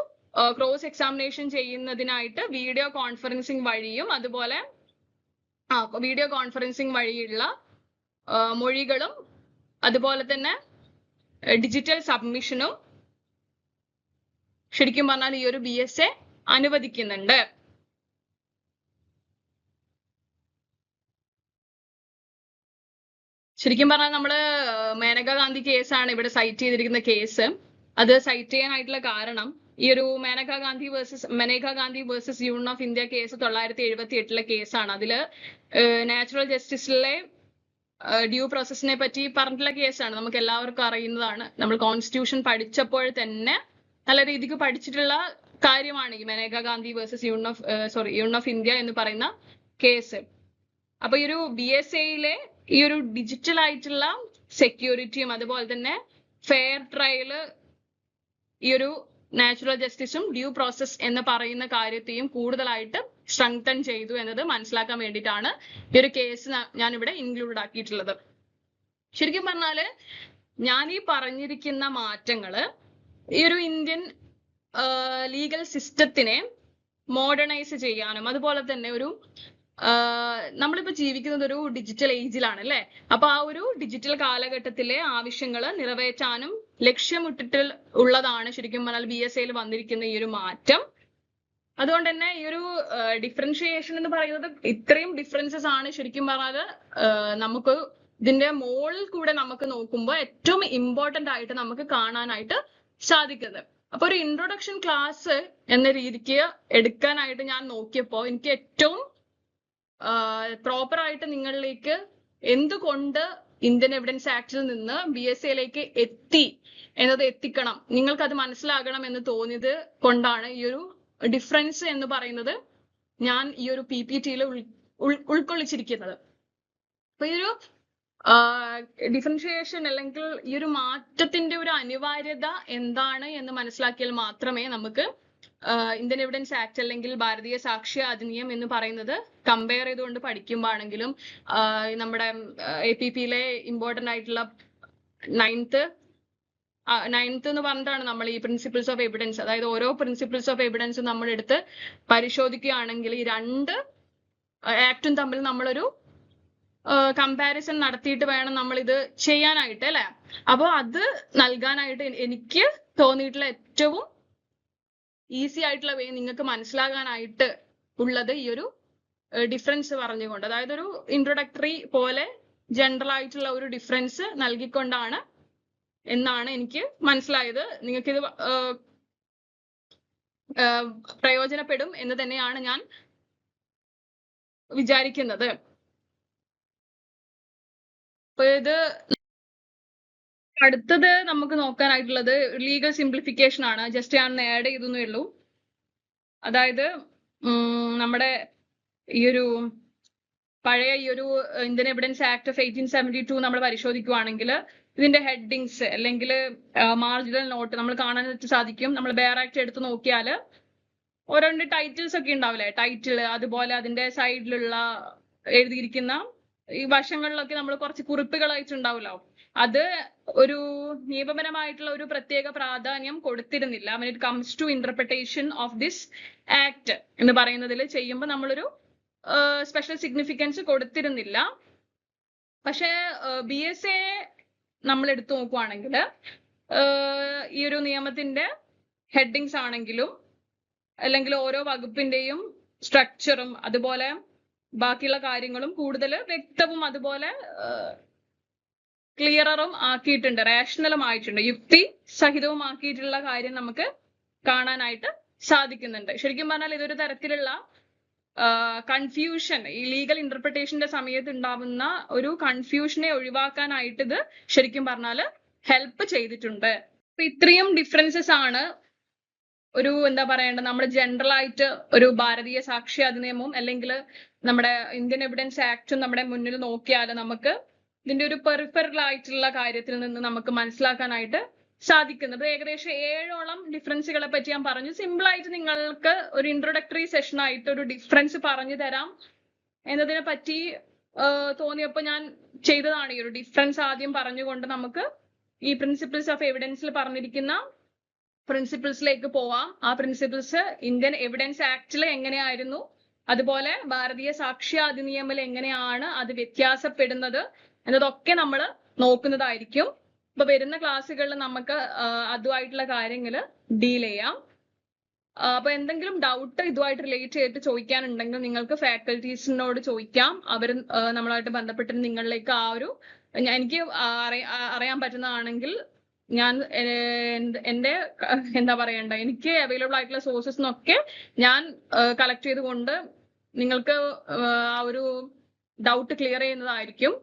cross examination ചെയ്യുന്നതിനായിട്ട് വീഡിയോ കോൺഫറൻസിങ് വഴിയും അതുപോലെ വീഡിയോ കോൺഫറൻസിങ് വഴിയുള്ള മൊഴികളും അതുപോലെ തന്നെ ഡിജിറ്റൽ സബ്മിഷനും ശരിക്കും പറഞ്ഞാൽ ഈ ഒരു BSA അനുവദിക്കുന്നുണ്ട്. ശരിക്കും പറഞ്ഞാൽ നമ്മള് മേനകാ ഗാന്ധി കേസാണ് ഇവിടെ സൈറ്റ് ചെയ്തിരിക്കുന്ന കേസ്. അത് സൈറ്റ് ചെയ്യാനായിട്ടുള്ള കാരണം ഈ ഒരു Maneka Gandhi versus union of India case 1978 കേസാണ്. അതില് നാച്ചുറൽ ജസ്റ്റിസിലെ ഡ്യൂ പ്രോസസ്സിനെ പറ്റി പറഞ്ഞിട്ടുള്ള കേസാണ്. നമുക്ക് എല്ലാവർക്കും അറിയുന്നതാണ്. നമ്മൾ കോൺസ്റ്റിറ്റ്യൂഷൻ പഠിച്ചപ്പോൾ തന്നെ നല്ല രീതിക്ക് പഠിച്ചിട്ടുള്ള കാര്യമാണ് ഈ Maneka Gandhi versus union of India എന്ന് പറയുന്ന കേസ്. അപ്പൊ ഈ ഒരു BSAയിലെ ഈ ഒരു ഡിജിറ്റൽ ആയിട്ടുള്ള സെക്യൂരിറ്റിയും അതുപോലെ തന്നെ ഫെയർ ട്രയല് ഈ ഒരു നാച്ചുറൽ ജസ്റ്റിസും ഡ്യൂ പ്രോസസ് എന്ന് പറയുന്ന കാര്യത്തെയും കൂടുതലായിട്ട് സ്ട്രെങ്തൻ ചെയ്തു എന്നത് മനസ്സിലാക്കാൻ വേണ്ടിയിട്ടാണ് ഈ ഒരു കേസ് ഞാൻ ഇവിടെ ഇൻക്ലൂഡ് ആക്കിയിട്ടുള്ളത്. ശരിക്കും പറഞ്ഞാല് ഞാൻ ഈ പറഞ്ഞിരിക്കുന്ന മാറ്റങ്ങള് ഈ ഒരു ഇന്ത്യൻ ലീഗൽ സിസ്റ്റത്തിനെ മോഡേണൈസ് ചെയ്യാനും അതുപോലെ തന്നെ ഒരു നമ്മളിപ്പോ ജീവിക്കുന്നത് ഒരു ഡിജിറ്റൽ ഏജിലാണ് അല്ലെ. അപ്പൊ ആ ഒരു ഡിജിറ്റൽ കാലഘട്ടത്തിലെ ആവശ്യങ്ങൾ നിറവേറ്റാനും ലക്ഷ്യമിട്ടിട്ട് ഉള്ളതാണ് ശരിക്കും പറഞ്ഞാൽ BSAയിൽ വന്നിരിക്കുന്ന ഈ ഒരു മാറ്റം. അതുകൊണ്ട് തന്നെ ഈ ഒരു ഡിഫറൻഷിയേഷൻ എന്ന് പറയുന്നത് ഇത്രയും ഡിഫറൻസസ് ആണ് ശരിക്കും പറഞ്ഞാൽ നമുക്ക് ഇതിന്റെ മോളിൽ കൂടെ നമുക്ക് നോക്കുമ്പോൾ ഏറ്റവും ഇമ്പോർട്ടന്റ് ആയിട്ട് നമുക്ക് കാണാനായിട്ട് സാധിക്കുന്നത്. അപ്പൊ ഒരു ഇൻട്രൊഡക്ഷൻ ക്ലാസ് എന്ന രീതിക്ക് എടുക്കാനായിട്ട് ഞാൻ നോക്കിയപ്പോൾ എനിക്ക് ഏറ്റവും പ്രോപ്പർ ആയിട്ട് നിങ്ങളിലേക്ക് എന്തുകൊണ്ട് ഇന്ത്യൻ എവിഡൻസ് ആക്ടിൽ നിന്ന് BSAയിലേക്ക് എത്തിക്കണം, നിങ്ങൾക്ക് അത് മനസ്സിലാകണം എന്ന് തോന്നിയത് കൊണ്ടാണ് ഈ ഒരു ഡിഫറൻസ് എന്ന് പറയുന്നത് ഞാൻ ഈ ഒരു PPTയിൽ ഉൾക്കൊള്ളിച്ചിരിക്കുന്നത്. അപ്പൊ ഈ ഒരു ഡിഫറൻഷിയേഷൻ അല്ലെങ്കിൽ ഈ ഒരു മാറ്റത്തിന്റെ ഒരു അനിവാര്യത എന്താണ് എന്ന് മനസ്സിലാക്കിയാൽ മാത്രമേ നമുക്ക് ഇന്ത്യൻ എവിഡൻസ് ആക്ട് അല്ലെങ്കിൽ ഭാരതീയ സാക്ഷ്യ അധിനിയം എന്ന് പറയുന്നത് കമ്പയർ ചെയ്തുകൊണ്ട് പഠിക്കുമ്പോഴാണെങ്കിലും നമ്മുടെ APPയിലെ ഇമ്പോർട്ടന്റ് ആയിട്ടുള്ള നയൻത്ത് എന്ന് പറഞ്ഞിട്ടാണ് നമ്മൾ ഈ പ്രിൻസിപ്പിൾസ് ഓഫ് എവിഡൻസ്, അതായത് ഓരോ പ്രിൻസിപ്പിൾസ് ഓഫ് എവിഡൻസ് നമ്മൾ എടുത്ത് പരിശോധിക്കുകയാണെങ്കിൽ ഈ രണ്ട് ആക്ടും തമ്മിൽ നമ്മളൊരു കമ്പാരിസൺ നടത്തിയിട്ട് വേണം നമ്മൾ ഇത് ചെയ്യാനായിട്ട് അല്ലെ. അപ്പൊ അത് നൽകാനായിട്ട് എനിക്ക് തോന്നിയിട്ടുള്ള ഏറ്റവും ഈസി ആയിട്ടുള്ള വേ നിങ്ങൾക്ക് മനസ്സിലാകാനായിട്ട് ഉള്ളത് ഈ ഒരു ഡിഫറൻസ് പറഞ്ഞുകൊണ്ട്, അതായത് ഒരു ഇൻട്രൊഡക്ടറി പോലെ ജനറൽ ആയിട്ടുള്ള ഒരു ഡിഫറൻസ് നൽകിക്കൊണ്ടാണ് എന്നാണ് എനിക്ക് മനസ്സിലായത്. നിങ്ങൾക്കിത് പ്രയോജനപ്പെടും എന്ന് തന്നെയാണ് ഞാൻ വിചാരിക്കുന്നത്. അപ്പൊ ഇത് അടുത്തത് നമുക്ക് നോക്കാനായിട്ടുള്ളത് ലീഗൽ സിംപ്ലിഫിക്കേഷൻ ആണ്. ജസ്റ്റ് ഞാൻ ആഡ് ചെയ്തെന്നേ ഉള്ളൂ. അതായത് നമ്മുടെ ഈ ഒരു പഴയ ഈ ഒരു ഇന്ത്യൻ എവിഡൻസ് ആക്ട് ഓഫ് 1872 നമ്മൾ പരിശോധിക്കുകയാണെങ്കിൽ ഇതിന്റെ ഹെഡിങ്സ് അല്ലെങ്കിൽ മാർജിനൽ നോട്ട് നമ്മൾ കാണാനായിട്ട് സാധിക്കും. നമ്മൾ ബെയർ ആക്ട് എടുത്ത് നോക്കിയാൽ ഓരോണ്ട് ടൈറ്റിൽസ് ഒക്കെ ഉണ്ടാവില്ലേ, ടൈറ്റിൽ അതുപോലെ അതിന്റെ സൈഡിലുള്ള എഴുതിയിരിക്കുന്ന ഈ വശങ്ങളിലൊക്കെ നമ്മൾ കുറച്ച് കുറിപ്പുകളായിട്ടുണ്ടാവുമല്ലോ, അത് ഒരു നിയമപരമായിട്ടുള്ള ഒരു പ്രത്യേക പ്രാധാന്യം കൊടുത്തിരുന്നില്ല. when it comes to interpretation of this act എന്ന് പറയുന്നതിൽ ചെയ്യുമ്പോൾ നമ്മളൊരു സ്പെഷ്യൽ സിഗ്നിഫിക്കൻസ് കൊടുത്തിരുന്നില്ല. പക്ഷെ BSA നമ്മൾ എടുത്തു നോക്കുവാണെങ്കിൽ ഈ ഒരു നിയമത്തിന്റെ ഹെഡിങ്സ് ആണെങ്കിലും അല്ലെങ്കിൽ ഓരോ വകുപ്പിന്റെയും സ്ട്രക്ചറും അതുപോലെ ബാക്കിയുള്ള കാര്യങ്ങളും കൂടുതൽ വ്യക്തവും അതുപോലെ ക്ലിയറും ആക്കിയിട്ടുണ്ട്, റാഷണലും ആയിട്ടുണ്ട്, യുക്തി സഹിതവും ആക്കിയിട്ടുള്ള കാര്യം നമുക്ക് കാണാനായിട്ട് സാധിക്കുന്നുണ്ട്. ശരിക്കും പറഞ്ഞാൽ ഇതൊരു തരത്തിലുള്ള കൺഫ്യൂഷൻ, ഈ ലീഗൽ ഇന്റർപ്രിട്ടേഷന്റെ സമയത്ത് ഉണ്ടാവുന്ന ഒരു കൺഫ്യൂഷനെ ഒഴിവാക്കാനായിട്ട് ഇത് ശരിക്കും പറഞ്ഞാൽ ഹെൽപ്പ് ചെയ്തിട്ടുണ്ട്. അപ്പൊ ഇത്രയും ഡിഫറൻസസ് ആണ് ഒരു എന്താ പറയേണ്ടത്, നമ്മുടെ ജനറൽ ആയിട്ട് ഒരു ഭാരതീയ സാക്ഷി അധിനിയമവും അല്ലെങ്കിൽ നമ്മുടെ ഇന്ത്യൻ എവിഡൻസ് ആക്ടും നമ്മുടെ മുന്നിൽ നോക്കിയാൽ നമുക്ക് ഇതിന്റെ ഒരു പെറിഫറൽ ആയിട്ടുള്ള കാര്യത്തിൽ നിന്ന് നമുക്ക് മനസ്സിലാക്കാനായിട്ട് സാധിക്കുന്നത്. ഏകദേശം 7ഓളം ഡിഫറൻസുകളെ പറ്റി ഞാൻ പറഞ്ഞു. സിമ്പിൾ ആയിട്ട് നിങ്ങൾക്ക് ഒരു ഇൻട്രൊഡക്ടറി സെഷൻ ആയിട്ട് ഒരു ഡിഫറൻസ് പറഞ്ഞു തരാം എന്നതിനെ പറ്റി തോന്നിയപ്പോൾ ഞാൻ ചെയ്തതാണ് ഈ ഒരു ഡിഫറൻസ് ആദ്യം പറഞ്ഞുകൊണ്ട് നമുക്ക് ഈ പ്രിൻസിപ്പിൾസ് ഓഫ് എവിഡൻസിൽ പറഞ്ഞിരിക്കുന്ന പ്രിൻസിപ്പിൾസിലേക്ക് പോവാം. ആ പ്രിൻസിപ്പിൾസ് ഇന്ത്യൻ എവിഡൻസ് ആക്ടിൽ എങ്ങനെയായിരുന്നു, അതുപോലെ ഭാരതീയ സാക്ഷ്യ അധിനിയമത്തിൽ എങ്ങനെയാണ് അത് വ്യത്യാസപ്പെടുന്നത് എന്നതൊക്കെ നമ്മൾ നോക്കുന്നതായിരിക്കും. ഇപ്പൊ വരുന്ന ക്ലാസ്സുകളിൽ നമുക്ക് അതുമായിട്ടുള്ള കാര്യങ്ങൾ ഡീൽ ചെയ്യാം. അപ്പൊ എന്തെങ്കിലും ഡൗട്ട് ഇതുമായിട്ട് റിലേറ്റ് ചെയ്തിട്ട് ചോദിക്കാനുണ്ടെങ്കിൽ നിങ്ങൾക്ക് ഫാക്കൽറ്റീസിനോട് ചോദിക്കാം. അവർ നമ്മളായിട്ട് ബന്ധപ്പെട്ടിട്ട് നിങ്ങളിലേക്ക് ആ ഒരു എനിക്ക് അറിയാൻ പറ്റുന്നതാണെങ്കിൽ ഞാൻ എൻ്റെ എന്താ പറയണ്ട, എനിക്ക് അവൈലബിൾ ആയിട്ടുള്ള സോഴ്സസ് എന്നൊക്കെ ഞാൻ കളക്ട് ചെയ്തുകൊണ്ട് നിങ്ങൾക്ക് ആ ഒരു ഡൗട്ട് ക്ലിയർ ചെയ്യുന്നതായിരിക്കും.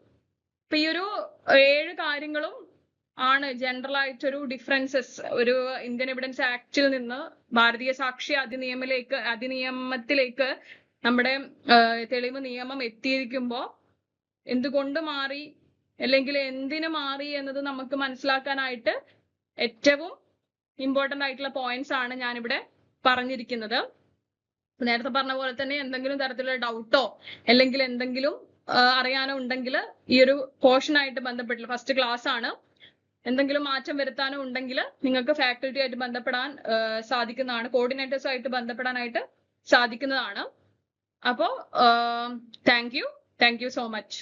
അപ്പൊ ഈ ഒരു 7 കാര്യങ്ങളും ആണ് ജനറൽ ആയിട്ടൊരു ഡിഫറൻസസ് ഒരു ഇന്ത്യൻ എവിഡൻസ് ആക്ടിൽ നിന്ന് ഭാരതീയ സാക്ഷി അധിനിയമത്തിലേക്ക് നമ്മുടെ തെളിവ് നിയമം എത്തിയിരിക്കുമ്പോൾ എന്തുകൊണ്ട് മാറി അല്ലെങ്കിൽ എന്തിനു മാറി എന്നത് നമുക്ക് മനസ്സിലാക്കാനായിട്ട് ഏറ്റവും ഇമ്പോർട്ടൻ്റ് ആയിട്ടുള്ള പോയിന്റ്സ് ആണ് ഞാനിവിടെ പറഞ്ഞിരിക്കുന്നത്. നേരത്തെ പറഞ്ഞ പോലെ തന്നെ എന്തെങ്കിലും തരത്തിലുള്ള ഡൗട്ടോ അല്ലെങ്കിൽ എന്തെങ്കിലും അറിയാനോ ഉണ്ടെങ്കിൽ ഈ ഒരു പോർഷനായിട്ട് ബന്ധപ്പെട്ടില്ല, ഫസ്റ്റ് ക്ലാസ് ആണ്, എന്തെങ്കിലും മാറ്റം വരുത്താനോ ഉണ്ടെങ്കിൽ നിങ്ങൾക്ക് ഫാക്കൽറ്റി ആയിട്ട് ബന്ധപ്പെടാൻ സാധിക്കുന്നതാണ്, കോർഡിനേറ്റേഴ്സുമായിട്ട് ബന്ധപ്പെടാനായിട്ട് സാധിക്കുന്നതാണ്. അപ്പോൾ താങ്ക് യു സോ മച്ച്.